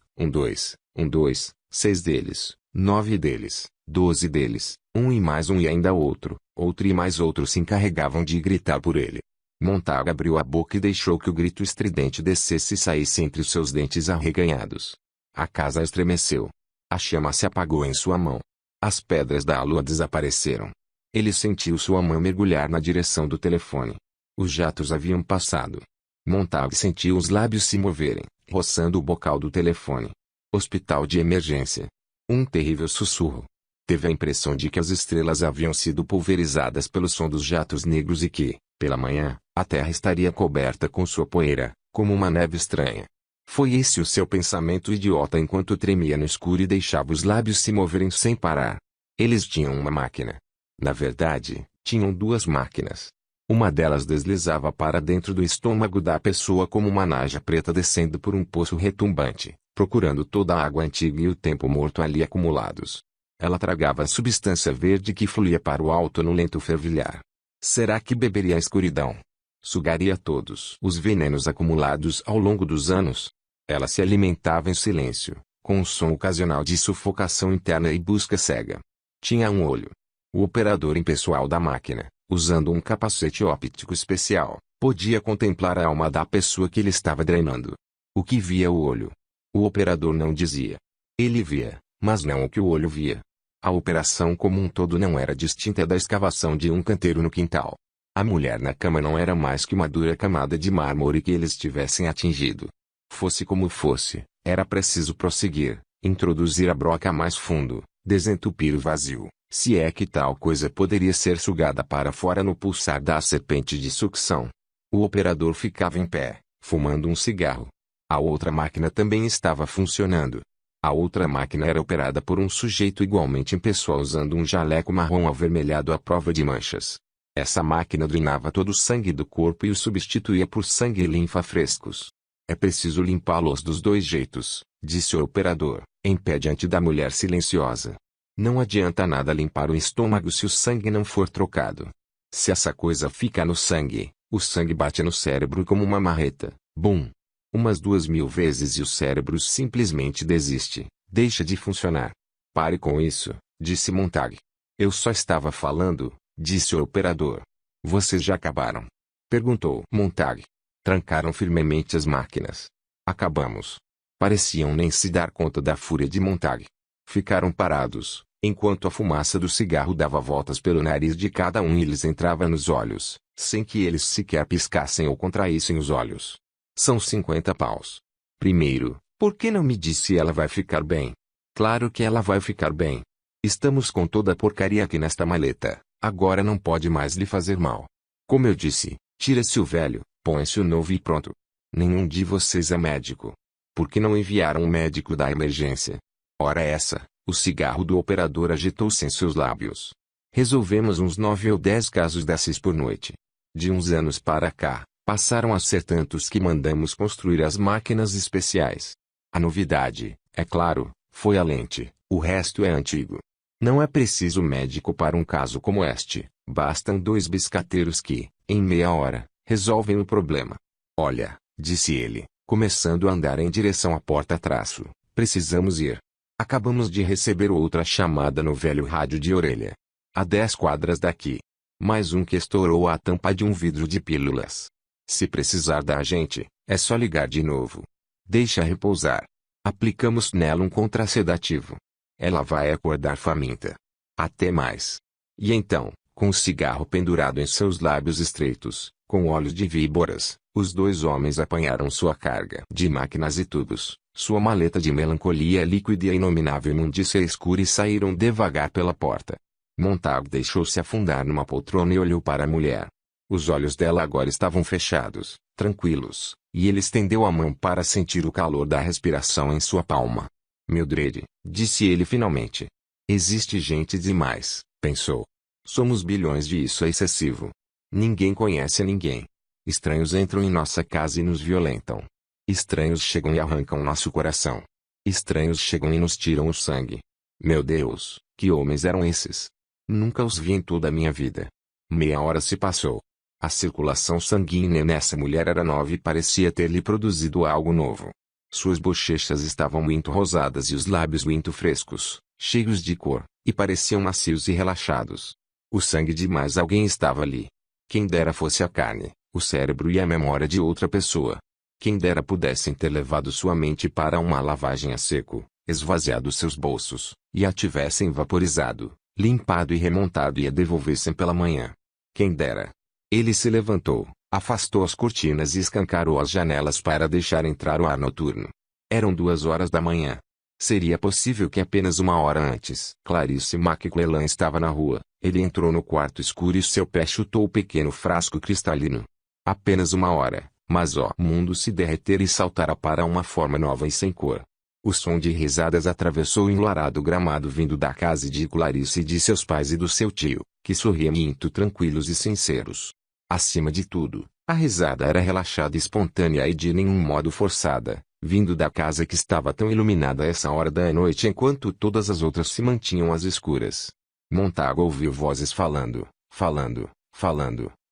6 deles, 9 deles, 12 deles, um e mais um e ainda outro e mais outro se encarregavam de gritar por ele. Montague abriu a boca e deixou que o grito estridente descesse e saísse entre os seus dentes arreganhados. A casa estremeceu. A chama se apagou em sua mão. As pedras da lua desapareceram. Ele sentiu sua mão mergulhar na direção do telefone. Os jatos haviam passado. Montague sentiu os lábios se moverem, roçando o bocal do telefone. Hospital de emergência. Um terrível sussurro. Teve a impressão de que as estrelas haviam sido pulverizadas pelo som dos jatos negros e que, pela manhã, a terra estaria coberta com sua poeira, como uma neve estranha. Foi esse o seu pensamento idiota enquanto tremia no escuro e deixava os lábios se moverem sem parar. Eles tinham uma máquina. Na verdade, tinham 2 máquinas. Uma delas deslizava para dentro do estômago da pessoa como uma naja preta descendo por um poço retumbante, procurando toda a água antiga e o tempo morto ali acumulados. Ela tragava a substância verde que fluía para o alto no lento fervilhar. Será que beberia a escuridão? Sugaria todos os venenos acumulados ao longo dos anos? Ela se alimentava em silêncio, com um som ocasional de sufocação interna e busca cega. Tinha um olho. O operador impessoal da máquina, usando um capacete óptico especial, podia contemplar a alma da pessoa que ele estava drenando. O que via o olho? O operador não dizia. Ele via, mas não o que o olho via. A operação como um todo não era distinta da escavação de um canteiro no quintal. A mulher na cama não era mais que uma dura camada de mármore que eles tivessem atingido. Fosse como fosse, era preciso prosseguir, introduzir a broca mais fundo, desentupir o vazio, se é que tal coisa poderia ser sugada para fora no pulsar da serpente de sucção. O operador ficava em pé, fumando um cigarro. A outra máquina também estava funcionando. A outra máquina era operada por um sujeito igualmente impessoal usando um jaleco marrom avermelhado à prova de manchas. Essa máquina drenava todo o sangue do corpo e o substituía por sangue e linfa frescos. É preciso limpá-los dos dois jeitos, disse o operador, em pé diante da mulher silenciosa. Não adianta nada limpar o estômago se o sangue não for trocado. Se essa coisa fica no sangue, o sangue bate no cérebro como uma marreta. Bum! Umas 2000 vezes e o cérebro simplesmente desiste, deixa de funcionar. Pare com isso, disse Montag. Eu só estava falando, disse o operador. Vocês já acabaram? Perguntou Montag. Trancaram firmemente as máquinas. Acabamos. Pareciam nem se dar conta da fúria de Montag. Ficaram parados, enquanto a fumaça do cigarro dava voltas pelo nariz de cada um e lhes entrava nos olhos, sem que eles sequer piscassem ou contraíssem os olhos. São 50 paus. Primeiro, por que não me disse ela vai ficar bem? Claro que ela vai ficar bem. Estamos com toda a porcaria aqui nesta maleta, agora não pode mais lhe fazer mal. Como eu disse, tira-se o velho, põe-se o novo e pronto. Nenhum de vocês é médico. Por que não enviaram um médico da emergência? Ora essa, o cigarro do operador agitou-se em seus lábios. Resolvemos uns 9 ou 10 casos desses por noite. De uns anos para cá, passaram a ser tantos que mandamos construir as máquinas especiais. A novidade, é claro, foi a lente, o resto é antigo. Não é preciso médico para um caso como este, bastam 2 biscateiros que, em meia hora, resolvem o problema. Olha, disse ele, começando a andar em direção à porta-traço, precisamos ir. Acabamos de receber outra chamada no velho rádio de orelha. A 10 quadras daqui. Mais um que estourou a tampa de um vidro de pílulas. Se precisar da gente, é só ligar de novo. Deixa repousar. Aplicamos nela um contrasedativo. Ela vai acordar faminta. Até mais. E então, com o cigarro pendurado em seus lábios estreitos, com olhos de víboras, os 2 homens apanharam sua carga de máquinas e tubos, sua maleta de melancolia líquida e a inominável imundícia escura e saíram devagar pela porta. Montag deixou-se afundar numa poltrona e olhou para a mulher. Os olhos dela agora estavam fechados, tranquilos, e ele estendeu a mão para sentir o calor da respiração em sua palma. Mildred, disse ele finalmente. Existe gente demais, pensou. Somos bilhões de isso é excessivo. Ninguém conhece ninguém. Estranhos entram em nossa casa e nos violentam. Estranhos chegam e arrancam nosso coração. Estranhos chegam e nos tiram o sangue. Meu Deus, que homens eram esses? Nunca os vi em toda a minha vida. Meia hora se passou. A circulação sanguínea nessa mulher era nova e parecia ter-lhe produzido algo novo. Suas bochechas estavam muito rosadas e os lábios muito frescos, cheios de cor, e pareciam macios e relaxados. O sangue de mais alguém estava ali. Quem dera fosse a carne, o cérebro e a memória de outra pessoa. Quem dera pudessem ter levado sua mente para uma lavagem a seco, esvaziado seus bolsos, e a tivessem vaporizado, limpado e remontado e a devolvessem pela manhã. Quem dera. Ele se levantou, afastou as cortinas e escancarou as janelas para deixar entrar o ar noturno. Eram 2 horas da manhã. Seria possível que apenas 1 hora antes Clarice McClellan estava na rua. Ele entrou no quarto escuro e seu pé chutou o pequeno frasco cristalino. Apenas 1 hora, mas o mundo se derretera e saltara para uma forma nova e sem cor. O som de risadas atravessou o enluarado gramado vindo da casa de Clarice e de seus pais e do seu tio, que sorriam muito tranquilos e sinceros. Acima de tudo, a risada era relaxada e espontânea e de nenhum modo forçada, vindo da casa que estava tão iluminada a essa hora da noite enquanto todas as outras se mantinham às escuras. Montag ouviu vozes falando,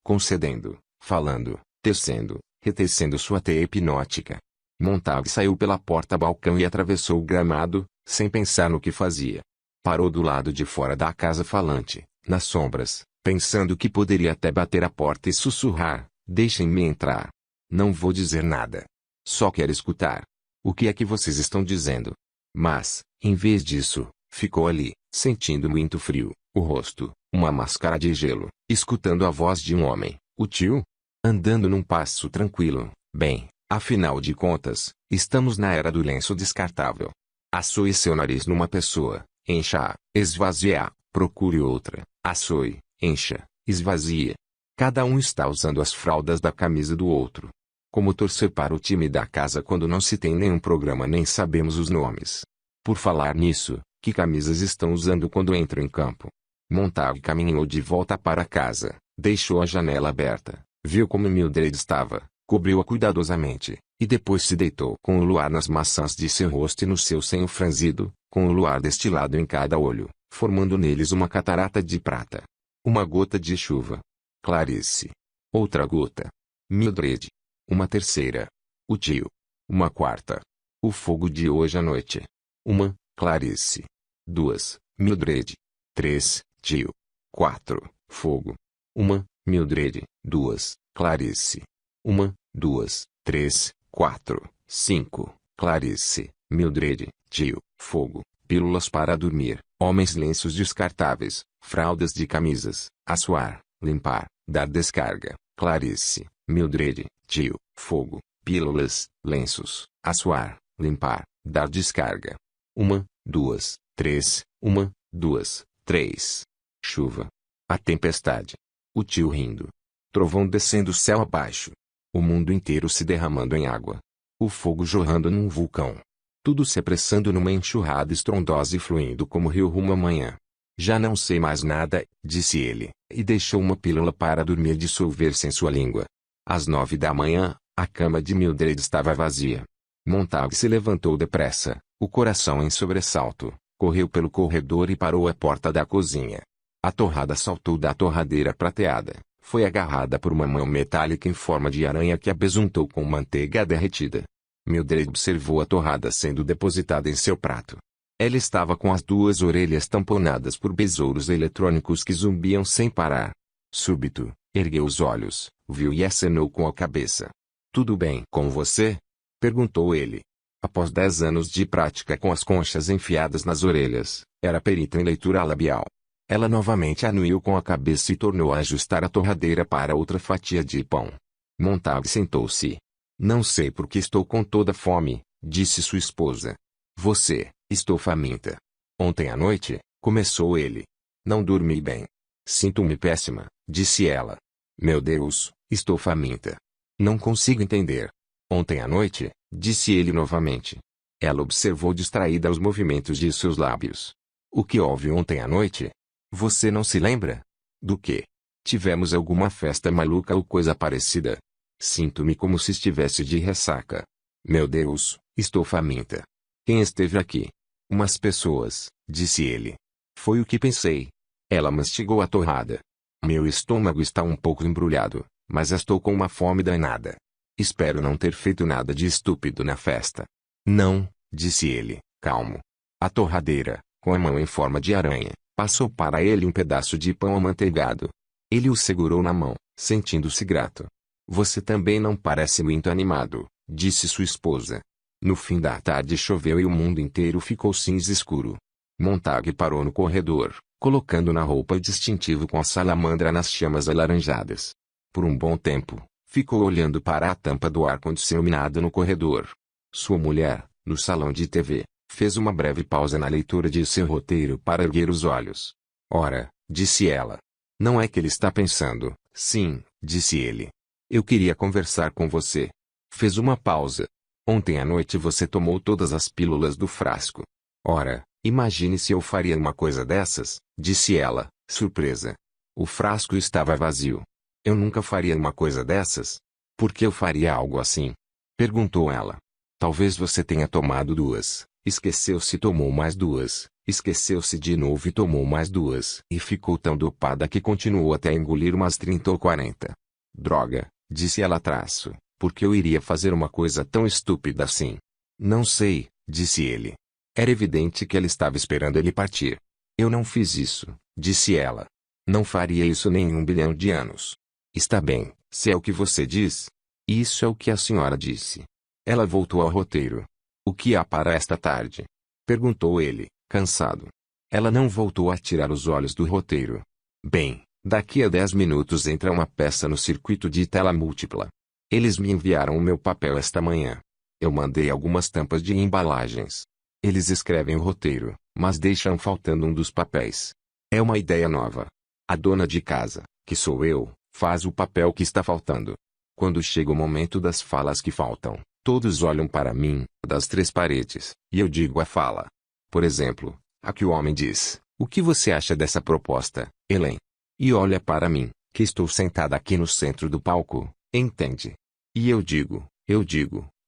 concedendo, falando, tecendo, retecendo sua teia hipnótica. Montag saiu pela porta-balcão e atravessou o gramado, sem pensar no que fazia. Parou do lado de fora da casa falante, nas sombras, pensando que poderia até bater a porta e sussurrar: deixem-me entrar. Não vou dizer nada. Só quero escutar. O que é que vocês estão dizendo? Mas, em vez disso, ficou ali, sentindo muito frio, o rosto, uma máscara de gelo, escutando a voz de um homem, o tio, andando num passo tranquilo. Bem, afinal de contas, estamos na era do lenço descartável. Assoe seu nariz numa pessoa, encha-a, esvazie-a, procure outra, assoe, encha, esvazie. Cada um está usando as fraldas da camisa do outro. Como torcer para o time da casa quando não se tem nenhum programa nem sabemos os nomes. Por falar nisso, que camisas estão usando quando entram em campo? Montague caminhou de volta para casa, deixou a janela aberta, viu como Mildred estava, cobriu-a cuidadosamente, e depois se deitou com o luar nas maçãs de seu rosto e no seu senho franzido, com o luar destilado em cada olho, formando neles uma catarata de prata. Uma gota de chuva. Clarice. Outra gota. Mildred. Uma terceira. O tio. Uma quarta. O fogo de hoje à noite. Uma, Clarice. Duas, Mildred. Três, tio. Quatro, fogo. Uma, Mildred. Duas, Clarice. Uma, duas, três, quatro, cinco, Clarice, Mildred, tio, fogo, pílulas para dormir, homens lenços descartáveis, fraldas de camisas, assoar, limpar, dar descarga, Clarice, Mildred, tio, fogo, pílulas, lenços, assoar, limpar, dar descarga. Uma, duas, três, uma, duas, três. Chuva. A tempestade. O tio rindo. Trovão descendo céu abaixo. O mundo inteiro se derramando em água. O fogo jorrando num vulcão. Tudo se apressando numa enxurrada estrondosa e fluindo como rio rumo à manhã. Já não sei mais nada, disse ele, e deixou uma pílula para dormir dissolver-se em sua língua. Às 9 da manhã, a cama de Mildred estava vazia. Montague se levantou depressa, o coração em sobressalto, correu pelo corredor e parou à porta da cozinha. A torrada saltou da torradeira prateada, foi agarrada por uma mão metálica em forma de aranha que a besuntou com manteiga derretida. Mildred observou a torrada sendo depositada em seu prato. Ela estava com as duas orelhas tamponadas por besouros eletrônicos que zumbiam sem parar. Súbito, ergueu os olhos, viu e acenou com a cabeça. "Tudo bem com você?" perguntou ele. Após 10 anos de prática com as conchas enfiadas nas orelhas, era perita em leitura labial. Ela novamente anuiu com a cabeça e tornou a ajustar a torradeira para outra fatia de pão. Montague sentou-se. "Não sei por que estou com toda fome", disse sua esposa. "Você, estou faminta." "Ontem à noite", começou ele. "Não dormi bem. Sinto-me péssima", disse ela. "Meu Deus, estou faminta. Não consigo entender." "Ontem à noite", disse ele novamente. Ela observou distraída os movimentos de seus lábios. "O que houve ontem à noite? Você não se lembra? Do quê? Tivemos alguma festa maluca ou coisa parecida? Sinto-me como se estivesse de ressaca. Meu Deus, estou faminta." "Quem esteve aqui?" "Umas pessoas", disse ele. "Foi o que pensei." Ela mastigou a torrada. "Meu estômago está um pouco embrulhado, mas estou com uma fome danada. Espero não ter feito nada de estúpido na festa." "Não", disse ele, calmo. A torradeira, com a mão em forma de aranha, passou para ele um pedaço de pão amanteigado. Ele o segurou na mão, sentindo-se grato. "Você também não parece muito animado", disse sua esposa. No fim da tarde choveu e o mundo inteiro ficou cinza escuro. Montague parou no corredor, colocando na roupa o distintivo com a salamandra nas chamas alaranjadas. Por um bom tempo, ficou olhando para a tampa do ar-condicionado no corredor. Sua mulher, no salão de TV, fez uma breve pausa na leitura de seu roteiro para erguer os olhos. "Ora", disse ela. "Não é que ele está pensando." "Sim", disse ele. "Eu queria conversar com você." Fez uma pausa. "Ontem à noite você tomou todas as pílulas do frasco." "Ora, imagine se eu faria uma coisa dessas", disse ela, surpresa. O frasco estava vazio. "Eu nunca faria uma coisa dessas." "Por que eu faria algo assim?" perguntou ela. "Talvez você tenha tomado 2, esqueceu-se e tomou mais 2, esqueceu-se de novo e tomou mais 2 e ficou tão dopada que continuou até engolir umas 30 ou 40. "Droga", disse ela traço, "por que eu iria fazer uma coisa tão estúpida assim?" "Não sei", disse ele. Era evidente que ela estava esperando ele partir. "Eu não fiz isso", disse ela. Não faria isso nem em 1 bilhão de anos. Está bem, se é o que você diz. Isso é o que a senhora disse. Ela voltou ao roteiro. O que há para esta tarde? Perguntou ele, cansado. Ela não voltou a tirar os olhos do roteiro. Bem, daqui a 10 minutos entra uma peça no circuito de tela múltipla. Eles me enviaram o meu papel esta manhã. Eu mandei algumas tampas de embalagens. Eles escrevem o roteiro, mas deixam faltando um dos papéis. É uma ideia nova. A dona de casa, que sou eu, faz o papel que está faltando. Quando chega o momento das falas que faltam, todos olham para mim, das 3 paredes, e eu digo a fala. Por exemplo, a que o homem diz: "O que você acha dessa proposta, Ellen?" E olha para mim, que estou sentada aqui no centro do palco, entende? E eu digo,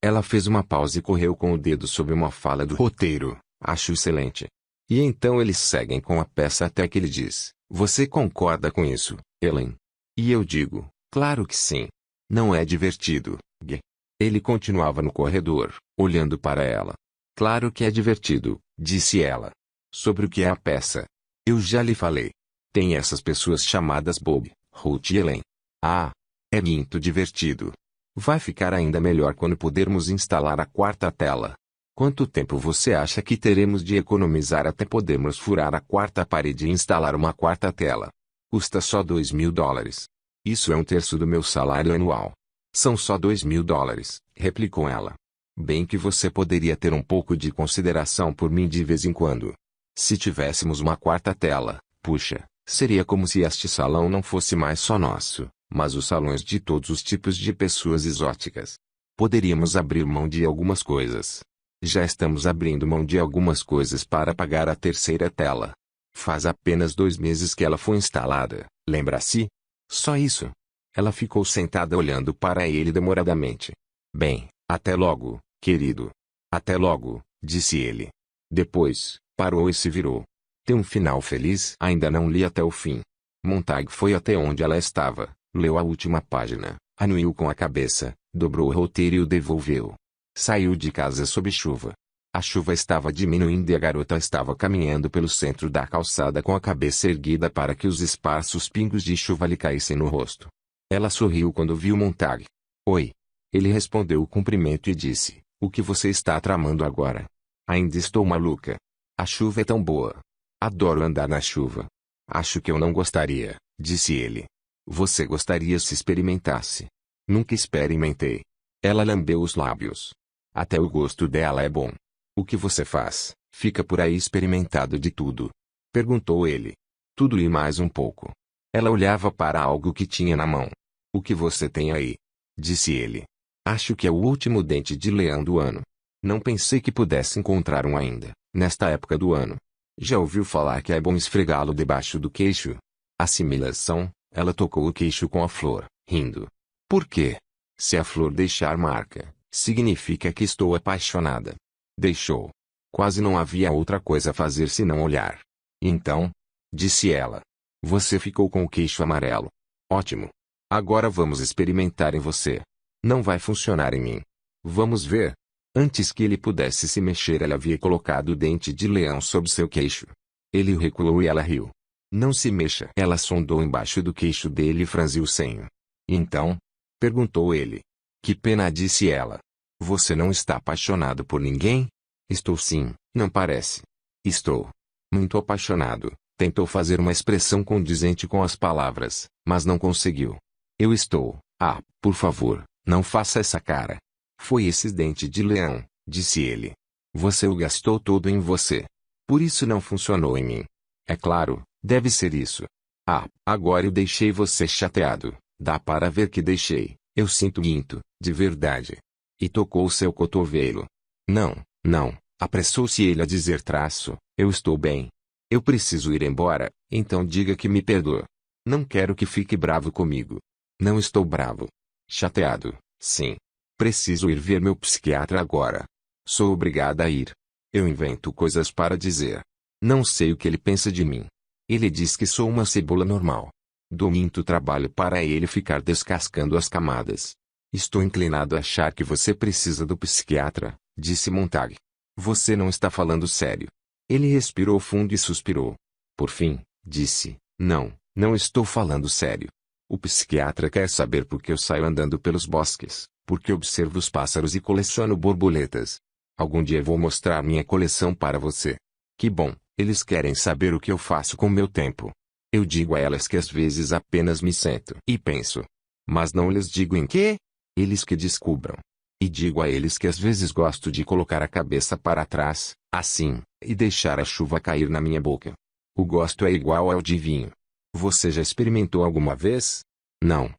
ela fez uma pausa e correu com o dedo sobre uma fala do roteiro, acho excelente. E então eles seguem com a peça até que ele diz: "Você concorda com isso, Ellen?" E eu digo: "Claro que sim. Não é divertido, Gui?" Ele continuava no corredor, olhando para ela. "Claro que é divertido", disse ela. "Sobre o que é a peça?" "Eu já lhe falei. Tem essas pessoas chamadas Bob, Ruth e Ellen." "Ah, é muito divertido. Vai ficar ainda melhor quando pudermos instalar a 4ª tela. Quanto tempo você acha que teremos de economizar até podermos furar a 4ª parede e instalar uma 4ª tela?" "Custa só $2.000. Isso é 1/3 do meu salário anual." "São só $2.000, replicou ela. "Bem que você poderia ter um pouco de consideração por mim de vez em quando. Se tivéssemos uma 4ª tela, puxa, seria como se este salão não fosse mais só nosso, mas os salões de todos os tipos de pessoas exóticas. Poderíamos abrir mão de algumas coisas. Já estamos abrindo mão de algumas coisas para pagar a 3ª tela. Faz apenas 2 meses que ela foi instalada, lembra-se?" "Só isso." Ela ficou sentada olhando para ele demoradamente. "Bem, até logo, querido." "Até logo", disse ele. Depois, parou e se virou. "Tem um final feliz?" Ainda não li até o fim. Montag foi até onde ela estava, leu a última página, anuiu com a cabeça, dobrou o roteiro e o devolveu. Saiu de casa sob chuva. A chuva estava diminuindo e a garota estava caminhando pelo centro da calçada com a cabeça erguida para que os esparsos pingos de chuva lhe caíssem no rosto. Ela sorriu quando viu Montag. "Oi." Ele respondeu o cumprimento e disse: "O que você está tramando agora?" "Ainda estou maluca. A chuva é tão boa. Adoro andar na chuva." "Acho que eu não gostaria", disse ele. "Você gostaria se experimentasse." "Nunca experimentei." Ela lambeu os lábios. "Até o gosto dela é bom." "O que você faz? Fica por aí experimentado de tudo?" perguntou ele. "Tudo e mais um pouco." Ela olhava para algo que tinha na mão. "O que você tem aí?" disse ele. "Acho que é o último dente de leão do ano. Não pensei que pudesse encontrar um ainda, nesta época do ano." "Já ouviu falar que é bom esfregá-lo debaixo do queixo?" "Assimilação." Ela tocou o queixo com a flor, rindo. "Por quê?" "Se a flor deixar marca, significa que estou apaixonada." Deixou. Quase não havia outra coisa a fazer senão olhar. "Então?" disse ela. "Você ficou com o queixo amarelo. Ótimo. Agora vamos experimentar em você. Não vai funcionar em mim. Vamos ver." Antes que ele pudesse se mexer, ela havia colocado o dente de leão sob seu queixo. Ele recuou e ela riu. "Não se mexa." Ela sondou embaixo do queixo dele e franziu o senho. "Então?" perguntou ele. "Que pena", disse ela. "Você não está apaixonado por ninguém?" "Estou sim, não parece." "Estou muito apaixonado." Tentou fazer uma expressão condizente com as palavras, mas não conseguiu. "Eu estou." "Ah, por favor, não faça essa cara." "Foi esse dente de leão", disse ele. "Você o gastou todo em você. Por isso não funcionou em mim." "É claro, deve ser isso." "Ah, agora eu deixei você chateado." "Dá para ver que deixei. Eu sinto muito, de verdade." E tocou seu cotovelo. "Não, não", apressou-se ele a dizer "eu estou bem. Eu preciso ir embora, então diga que me perdoa. Não quero que fique bravo comigo." "Não estou bravo." "Chateado, sim. Preciso ir ver meu psiquiatra agora." "Sou obrigada a ir." "Eu invento coisas para dizer. Não sei o que ele pensa de mim. Ele diz que sou uma cebola normal. Dou muito trabalho para ele ficar descascando as camadas." "Estou inclinado a achar que você precisa do psiquiatra", disse Montag. "Você não está falando sério." Ele respirou fundo e suspirou. Por fim, disse: "Não, Não estou falando sério. O psiquiatra quer saber por que eu saio andando pelos bosques, porque observo os pássaros e coleciono borboletas. Algum dia vou mostrar minha coleção para você. Que bom, eles querem saber o que eu faço com meu tempo. Eu digo a elas que às vezes apenas me sento e penso. Mas não lhes digo em quê? Eles que descubram. E digo a eles que às vezes gosto de colocar a cabeça para trás, assim, e deixar a chuva cair na minha boca. O gosto é igual ao de vinho. Você já experimentou alguma vez? Não,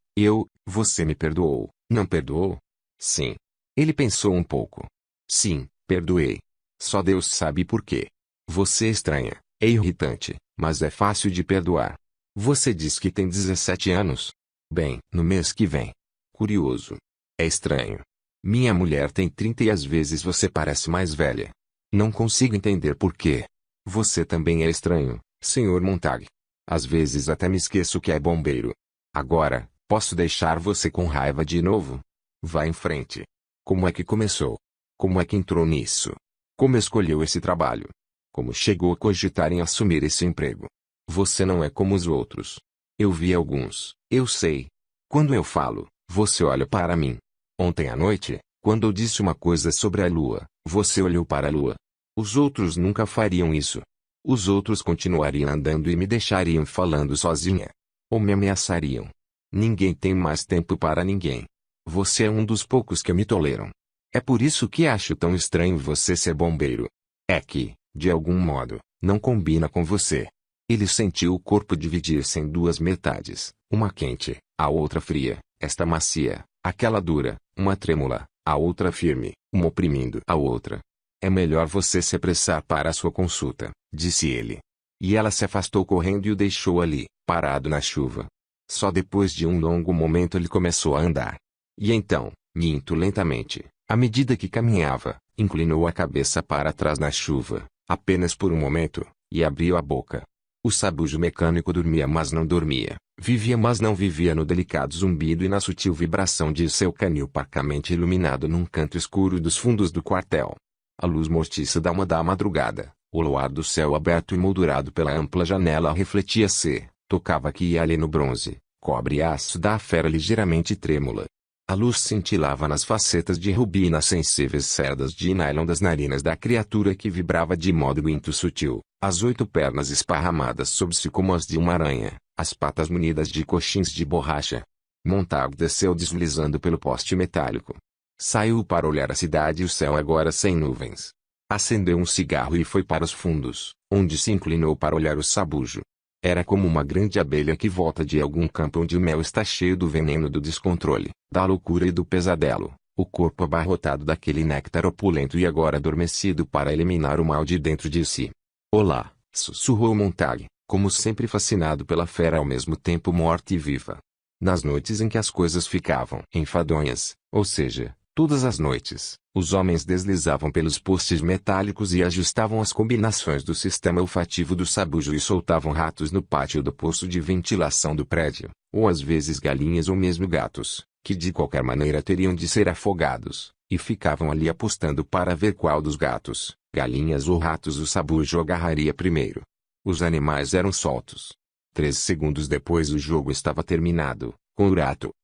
você me perdoou, não perdoou? Sim. Ele pensou um pouco. Sim, perdoei. Só Deus sabe por quê. Você é estranha, é irritante, mas é fácil de perdoar. Você diz que tem 17 anos? Bem, no mês que vem. Curioso. É estranho. Minha mulher tem 30 e às vezes você parece mais velha. Não consigo entender por quê. Você também é estranho, Sr. Montag. Às vezes até me esqueço que é bombeiro. Agora, posso deixar você com raiva de novo? Vá em frente. Como é que começou? Como é que entrou nisso? Como escolheu esse trabalho? Como chegou a cogitar em assumir esse emprego? Você não é como os outros. Eu vi alguns, eu sei. Quando eu falo, você olha para mim. Ontem à noite, quando eu disse uma coisa sobre a lua, você olhou para a lua. Os outros nunca fariam isso. Os outros continuariam andando e me deixariam falando sozinha. Ou me ameaçariam. Ninguém tem mais tempo para ninguém. Você é um dos poucos que me toleram. É por isso que acho tão estranho você ser bombeiro. É que, de algum modo, não combina com você. Ele sentiu o corpo dividir-se em duas metades, uma quente, a outra fria, esta macia, aquela dura, uma trêmula, a outra firme, uma oprimindo a outra. É melhor você se apressar para a sua consulta, disse ele. E ela se afastou correndo e o deixou ali, parado na chuva. Só depois de um longo momento ele começou a andar. E então, muito lentamente, à medida que caminhava, inclinou a cabeça para trás na chuva, apenas por um momento, e abriu a boca. O sabujo mecânico dormia mas não dormia, vivia mas não vivia no delicado zumbido e na sutil vibração de seu canil parcamente iluminado num canto escuro dos fundos do quartel. A luz mortiça da madrugada, o luar do céu aberto e moldurado pela ampla janela refletia-se, tocava aqui e ali no bronze, cobre e aço da fera ligeiramente trêmula. A luz cintilava nas facetas de rubi e nas sensíveis cerdas de nylon das narinas da criatura que vibrava de modo muito sutil, as 8 pernas esparramadas sobre-se como as de uma aranha, as patas munidas de coxins de borracha. Montag desceu deslizando pelo poste metálico. Saiu para olhar a cidade e o céu agora sem nuvens. Acendeu um cigarro e foi para os fundos, onde se inclinou para olhar o sabujo. Era como uma grande abelha que volta de algum campo onde o mel está cheio do veneno do descontrole, da loucura e do pesadelo, o corpo abarrotado daquele néctar opulento e agora adormecido para eliminar o mal de dentro de si. Olá, sussurrou Montag, como sempre fascinado pela fera ao mesmo tempo morta e viva. Nas noites em que as coisas ficavam enfadonhas, ou seja, todas as noites, os homens deslizavam pelos postes metálicos e ajustavam as combinações do sistema olfativo do sabujo e soltavam ratos no pátio do poço de ventilação do prédio, ou às vezes galinhas ou mesmo gatos, que de qualquer maneira teriam de ser afogados, e ficavam ali apostando para ver qual dos gatos, galinhas ou ratos o sabujo agarraria primeiro. Os animais eram soltos. 3 segundos depois o jogo estava terminado. Com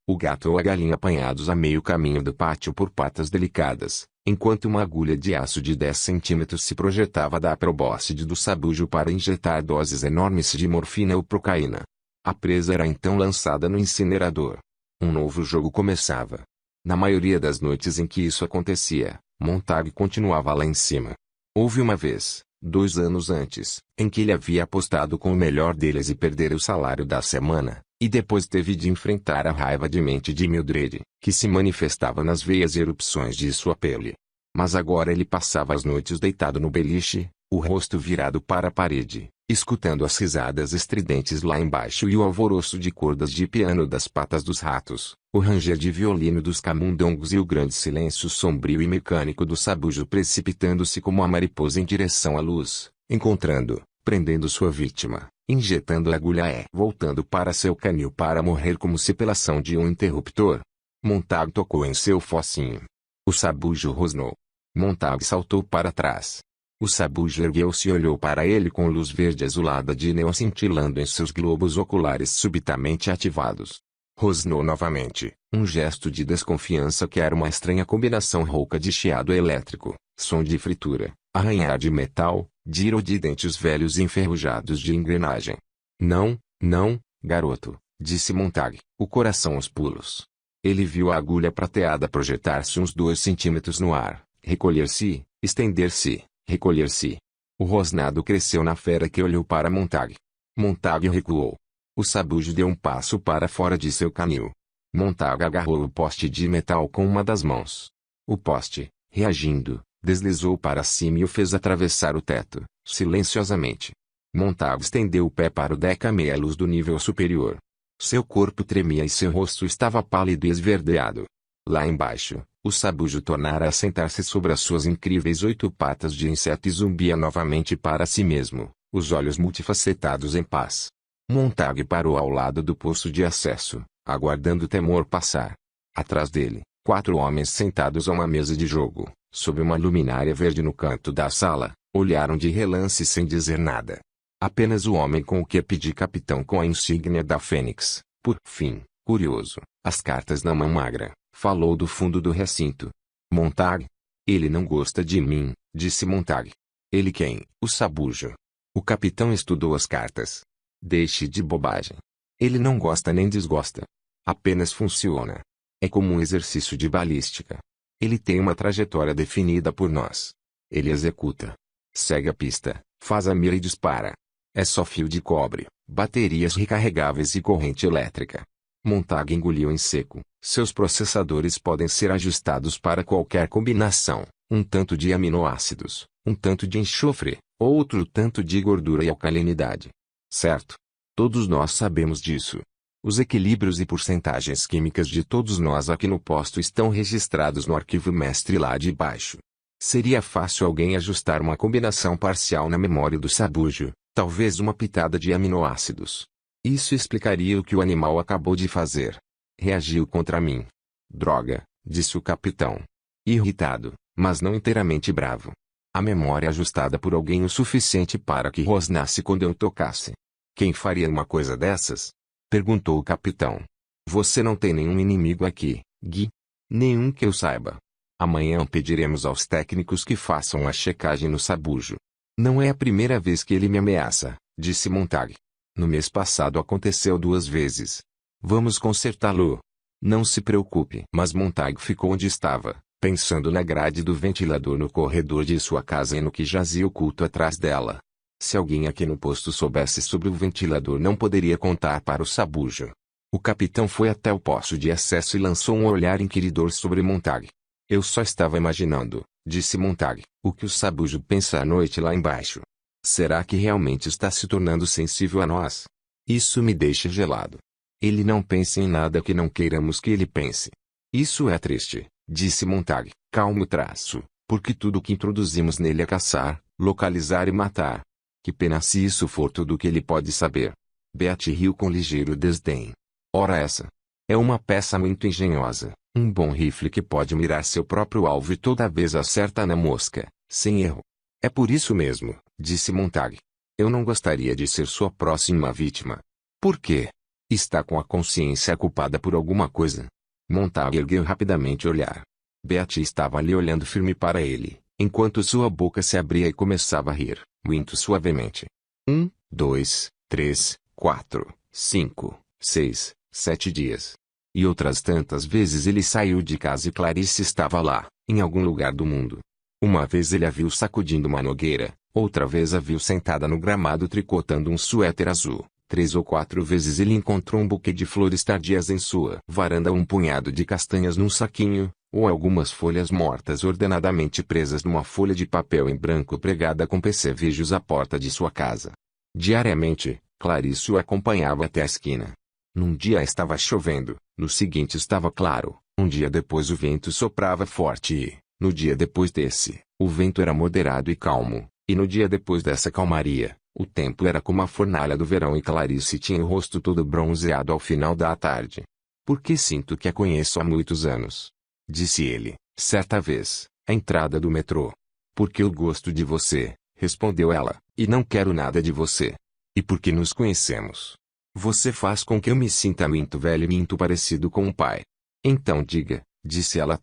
o gato ou a galinha apanhados a meio caminho do pátio por patas delicadas, enquanto uma agulha de aço de 10 centímetros se projetava da probóscide do sabujo para injetar doses enormes de morfina ou procaína. A presa era então lançada no incinerador. Um novo jogo começava. Na maioria das noites em que isso acontecia, Montag continuava lá em cima. Houve uma vez, 2 anos antes, em que ele havia apostado com o melhor deles e perdera o salário da semana. E depois teve de enfrentar a raiva de mente de Mildred, que se manifestava nas veias erupções de sua pele. Mas agora ele passava as noites deitado no beliche, o rosto virado para a parede, escutando as risadas estridentes lá embaixo e o alvoroço de cordas de piano das patas dos ratos, o ranger de violino dos camundongos e o grande silêncio sombrio e mecânico do sabujo precipitando-se como uma mariposa em direção à luz, encontrando, prendendo sua vítima, injetando a agulha e voltando para seu canil para morrer como se pela ação de um interruptor. Montag tocou em seu focinho. O sabujo rosnou. Montag saltou para trás. O sabujo ergueu-se e olhou para ele com luz verde azulada de neon cintilando em seus globos oculares subitamente ativados. Rosnou novamente, um gesto de desconfiança que era uma estranha combinação rouca de chiado elétrico, som de fritura, arranhar de metal, giro de dentes velhos e enferrujados de engrenagem. Não, não, garoto, disse Montag, o coração aos pulos. Ele viu a agulha prateada projetar-se uns 2 centímetros no ar, recolher-se, estender-se, recolher-se. O rosnado cresceu na fera que olhou para Montag. Montag recuou. O sabujo deu um passo para fora de seu canil. Montag agarrou o poste de metal com uma das mãos. O poste, reagindo, deslizou para cima e o fez atravessar o teto, silenciosamente. Montag estendeu o pé para o deck à luz do nível superior. Seu corpo tremia e seu rosto estava pálido e esverdeado. Lá embaixo, o sabujo tornara a sentar-se sobre as suas incríveis 8 patas de inseto e zumbia novamente para si mesmo, os olhos multifacetados em paz. Montag parou ao lado do poço de acesso, aguardando o temor passar. Atrás dele, 4 homens sentados a uma mesa de jogo, sob uma luminária verde no canto da sala, olharam de relance sem dizer nada. Apenas o homem com o kepi de capitão com a insígnia da Fênix, por fim, curioso, as cartas na mão magra, falou do fundo do recinto. Montag? Ele não gosta de mim, disse Montag. Ele quem? O sabujo. O capitão estudou as cartas. Deixe de bobagem. Ele não gosta nem desgosta. Apenas funciona. É como um exercício de balística. Ele tem uma trajetória definida por nós. Ele executa. Segue a pista, faz a mira e dispara. É só fio de cobre, baterias recarregáveis e corrente elétrica. Montag engoliu em seco. Seus processadores podem ser ajustados para qualquer combinação. Um tanto de aminoácidos, um tanto de enxofre, outro tanto de gordura e alcalinidade. Certo? Todos nós sabemos disso. Os equilíbrios e porcentagens químicas de todos nós aqui no posto estão registrados no arquivo mestre lá de baixo. Seria fácil alguém ajustar uma combinação parcial na memória do sabujo, talvez uma pitada de aminoácidos. Isso explicaria o que o animal acabou de fazer. Reagiu contra mim. Droga, disse o capitão. Irritado, mas não inteiramente bravo. A memória ajustada por alguém o suficiente para que rosnasse quando eu tocasse. Quem faria uma coisa dessas? Perguntou o capitão. Você não tem nenhum inimigo aqui, Gui? Nenhum que eu saiba. Amanhã pediremos aos técnicos que façam a checagem no sabujo. Não é a primeira vez que ele me ameaça, disse Montag. No mês passado aconteceu 2 vezes. Vamos consertá-lo. Não se preocupe. Mas Montag ficou onde estava, pensando na grade do ventilador no corredor de sua casa e no que jazia oculto atrás dela. Se alguém aqui no posto soubesse sobre o ventilador não poderia contar para o sabujo. O capitão foi até o poço de acesso e lançou um olhar inquiridor sobre Montag. Eu só estava imaginando, disse Montag, o que o sabujo pensa à noite lá embaixo. Será que realmente está se tornando sensível a nós? Isso me deixa gelado. Ele não pensa em nada que não queiramos que ele pense. Isso é triste, disse Montag, calmo traço, porque tudo o que introduzimos nele é caçar, localizar e matar. Que pena se isso for tudo o que ele pode saber. Beat riu com ligeiro desdém. Ora essa. É uma peça muito engenhosa, um bom rifle que pode mirar seu próprio alvo e toda vez acerta na mosca, sem erro. É por isso mesmo, disse Montag. Eu não gostaria de ser sua próxima vítima. Por quê? Está com a consciência culpada por alguma coisa? Montag ergueu rapidamente o olhar. Beat estava ali olhando firme para ele, enquanto sua boca se abria e começava a rir, muito suavemente. 1, 2, 3, 4, 5, 6, 7 dias. E outras tantas vezes ele saiu de casa e Clarice estava lá, em algum lugar do mundo. Uma vez ele a viu sacudindo uma nogueira, outra vez a viu sentada no gramado tricotando um suéter azul. 3 ou 4 vezes ele encontrou um buquê de flores tardias em sua varanda ou um punhado de castanhas num saquinho, ou algumas folhas mortas ordenadamente presas numa folha de papel em branco pregada com percevejos à porta de sua casa. Diariamente, Clarice o acompanhava até a esquina. Num dia estava chovendo, no seguinte estava claro, um dia depois o vento soprava forte e, no dia depois desse, o vento era moderado e calmo, e no dia depois dessa calmaria, o tempo era como a fornalha do verão e Clarice tinha o rosto todo bronzeado ao final da tarde. Porque sinto que a conheço há muitos anos. Disse ele, certa vez, à entrada do metrô. Porque eu gosto de você, respondeu ela, e não quero nada de você. E porque nos conhecemos. Você faz com que eu me sinta muito velho e muito parecido com o pai. Então diga, disse ela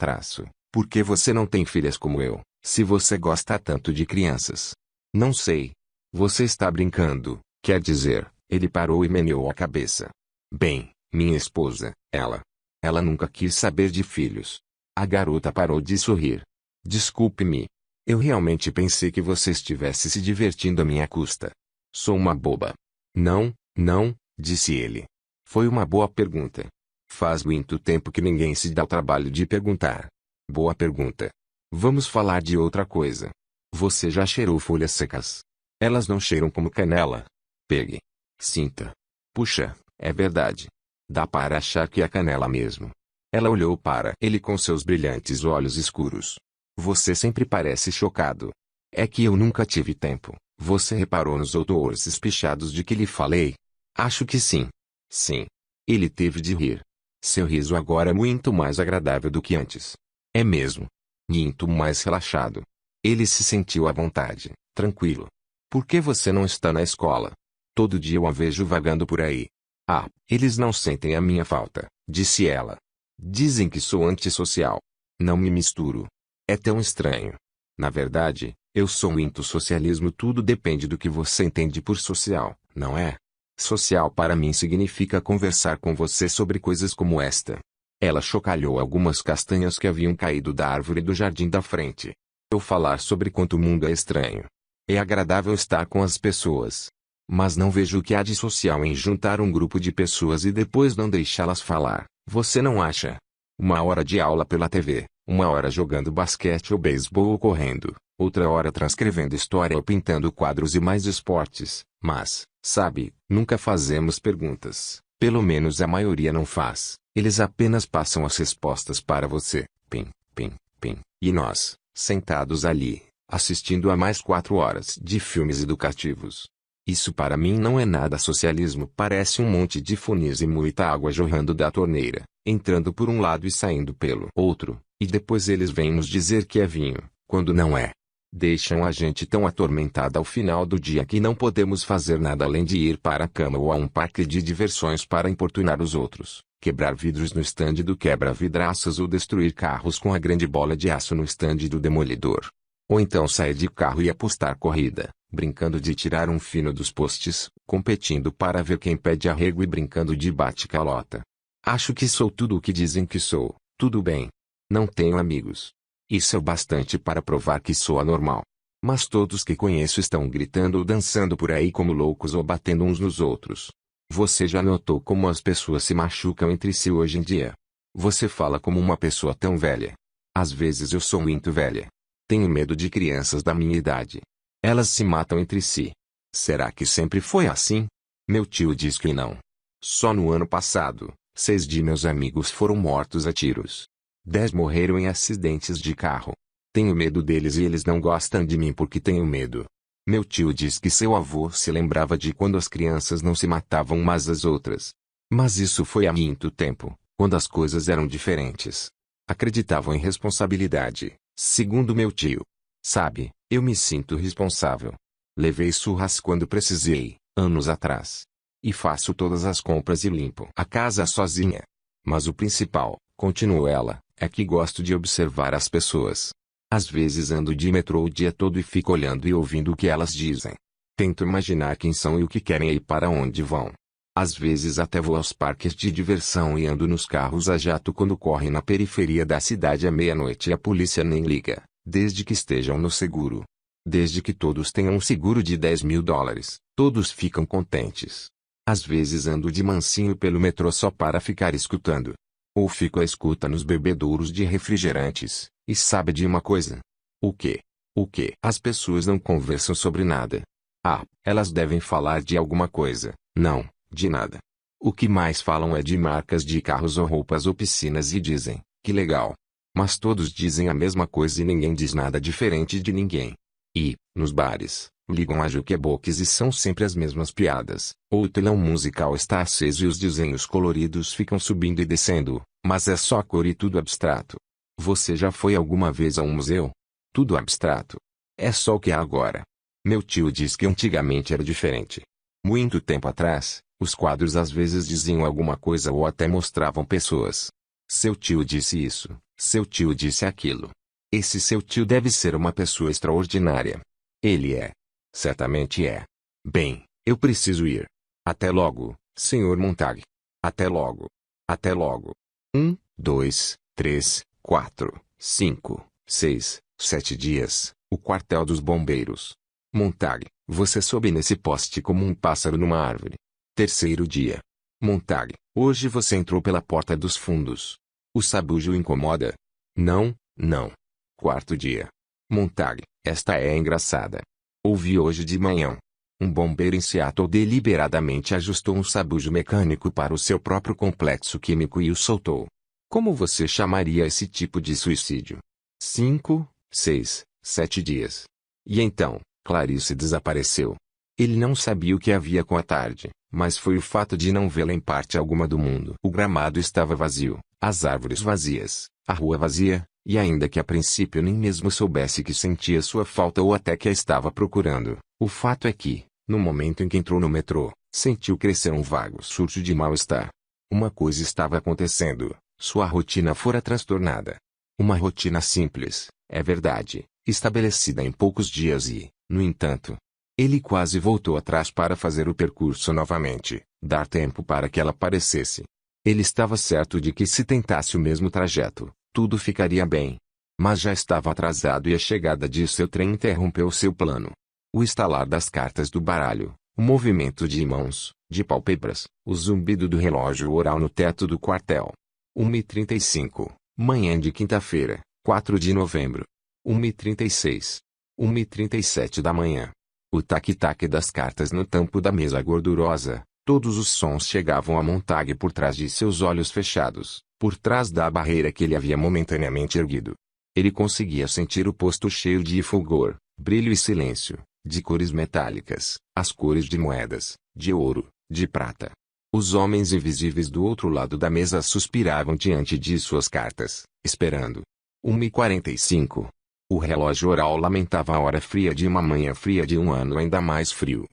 por que você não tem filhas como eu, se você gosta tanto de crianças? Não sei. Você está brincando, quer dizer, ele parou e meneou a cabeça. Bem, minha esposa, ela nunca quis saber de filhos. A garota parou de sorrir. Desculpe-me. Eu realmente pensei que você estivesse se divertindo à minha custa. Sou uma boba. Não, não, disse ele. Foi uma boa pergunta. Faz muito tempo que ninguém se dá o trabalho de perguntar. Boa pergunta. Vamos falar de outra coisa. Você já cheirou folhas secas? Elas não cheiram como canela. Pegue. Sinta. Puxa, é verdade. Dá para achar que é canela mesmo. Ela olhou para ele com seus brilhantes olhos escuros. Você sempre parece chocado. É que eu nunca tive tempo. Você reparou nos odores espichados de que lhe falei? Acho que sim. Sim. Ele teve de rir. Seu riso agora é muito mais agradável do que antes. É mesmo. Muito mais relaxado. Ele se sentiu à vontade, tranquilo. Por que você não está na escola? Todo dia eu a vejo vagando por aí. Ah, eles não sentem a minha falta, disse ela. Dizem que sou antissocial. Não me misturo. É tão estranho. Na verdade, eu sou into socialismo. Tudo depende do que você entende por social, não é? Social para mim significa conversar com você sobre coisas como esta. Ela chocalhou algumas castanhas que haviam caído da árvore do jardim da frente. Eu falar sobre quanto o mundo é estranho. É agradável estar com as pessoas. Mas não vejo o que há de social em juntar um grupo de pessoas e depois não deixá-las falar. Você não acha? Uma hora de aula pela TV, uma hora jogando basquete ou beisebol ou correndo, outra hora transcrevendo história ou pintando quadros e mais esportes. Mas, sabe, nunca fazemos perguntas. Pelo menos a maioria não faz. Eles apenas passam as respostas para você. Pim, pim, pim. E nós, sentados ali, assistindo a mais 4 horas de filmes educativos. Isso para mim não é nada socialismo. Parece um monte de funis e muita água jorrando da torneira, entrando por um lado e saindo pelo outro, e depois eles vêm nos dizer que é vinho, quando não é. Deixam a gente tão atormentada ao final do dia que não podemos fazer nada além de ir para a cama ou a um parque de diversões para importunar os outros, quebrar vidros no estande do quebra-vidraças ou destruir carros com a grande bola de aço no estande do demolidor. Ou então sair de carro e apostar corrida, brincando de tirar um fino dos postes, competindo para ver quem pede arrego e brincando de bate-calota. Acho que sou tudo o que dizem que sou, tudo bem. Não tenho amigos. Isso é o bastante para provar que sou anormal. Mas todos que conheço estão gritando ou dançando por aí como loucos ou batendo uns nos outros. Você já notou como as pessoas se machucam entre si hoje em dia? Você fala como uma pessoa tão velha. Às vezes eu sou muito velha. Tenho medo de crianças da minha idade. Elas se matam entre si. Será que sempre foi assim? Meu tio diz que não. Só no ano passado, 6 de meus amigos foram mortos a tiros. 10 morreram em acidentes de carro. Tenho medo deles e eles não gostam de mim porque tenho medo. Meu tio diz que seu avô se lembrava de quando as crianças não se matavam umas às outras. Mas isso foi há muito tempo, quando as coisas eram diferentes. Acreditavam em responsabilidade, segundo meu tio. Sabe, eu me sinto responsável. Levei surras quando precisei, anos atrás. E faço todas as compras e limpo a casa sozinha. Mas o principal, continuou ela, é que gosto de observar as pessoas. Às vezes ando de metrô o dia todo e fico olhando e ouvindo o que elas dizem. Tento imaginar quem são e o que querem e para onde vão. Às vezes até vou aos parques de diversão e ando nos carros a jato quando correm na periferia da cidade à meia-noite e a polícia nem liga, desde que estejam no seguro. Desde que todos tenham um seguro de $10.000, todos ficam contentes. Às vezes ando de mansinho pelo metrô só para ficar escutando. Ou fico à escuta nos bebedouros de refrigerantes, e sabe de uma coisa? O quê? O quê? As pessoas não conversam sobre nada. Ah, elas devem falar de alguma coisa, não, de nada. O que mais falam é de marcas de carros ou roupas ou piscinas e dizem, que legal. Mas todos dizem a mesma coisa e ninguém diz nada diferente de ninguém. E, nos bares, ligam a jukebox e são sempre as mesmas piadas. Ou o telão musical está aceso e os desenhos coloridos ficam subindo e descendo, mas é só cor e tudo abstrato. Você já foi alguma vez a um museu? Tudo abstrato. É só o que há agora. Meu tio diz que antigamente era diferente. Muito tempo atrás, os quadros às vezes diziam alguma coisa ou até mostravam pessoas. Seu tio disse isso, seu tio disse aquilo. Esse seu tio deve ser uma pessoa extraordinária. Ele é. Certamente é. Bem, eu preciso ir. Até logo, Sr. Montag. Até logo. Até logo. 1, 2, 3, 4, 5, 6, 7 dias, o quartel dos bombeiros. Montag, você sobe nesse poste como um pássaro numa árvore. Terceiro dia. Montag, hoje você entrou pela porta dos fundos. O sabujo incomoda? Não, não. Quarto dia. Montag, esta é engraçada. Ouvi hoje de manhã. Um bombeiro em Seattle deliberadamente ajustou um sabujo mecânico para o seu próprio complexo químico e o soltou. Como você chamaria esse tipo de suicídio? 5, 6, 7 dias. E então, Clarice desapareceu. Ele não sabia o que havia com a tarde, mas foi o fato de não vê-la em parte alguma do mundo. O gramado estava vazio, as árvores vazias, a rua vazia, e ainda que a princípio nem mesmo soubesse que sentia sua falta ou até que a estava procurando, o fato é que, no momento em que entrou no metrô, sentiu crescer um vago surto de mal-estar. Uma coisa estava acontecendo, sua rotina fora transtornada. Uma rotina simples, é verdade, estabelecida em poucos dias e, no entanto, ele quase voltou atrás para fazer o percurso novamente, dar tempo para que ela aparecesse. Ele estava certo de que se tentasse o mesmo trajeto, tudo ficaria bem. Mas já estava atrasado e a chegada de seu trem interrompeu seu plano. O estalar das cartas do baralho, o movimento de mãos, de pálpebras, o zumbido do relógio oral no teto do quartel. 1h35, manhã de quinta-feira, 4 de novembro. 1h36. 1h37 da manhã. O tac-tac das cartas no tampo da mesa gordurosa, todos os sons chegavam a Montag por trás de seus olhos fechados, por trás da barreira que ele havia momentaneamente erguido. Ele conseguia sentir o posto cheio de fulgor, brilho e silêncio, de cores metálicas, as cores de moedas, de ouro, de prata. Os homens invisíveis do outro lado da mesa suspiravam diante de suas cartas, esperando. 1h45. O relógio oral lamentava a hora fria de uma manhã fria de um ano ainda mais frio.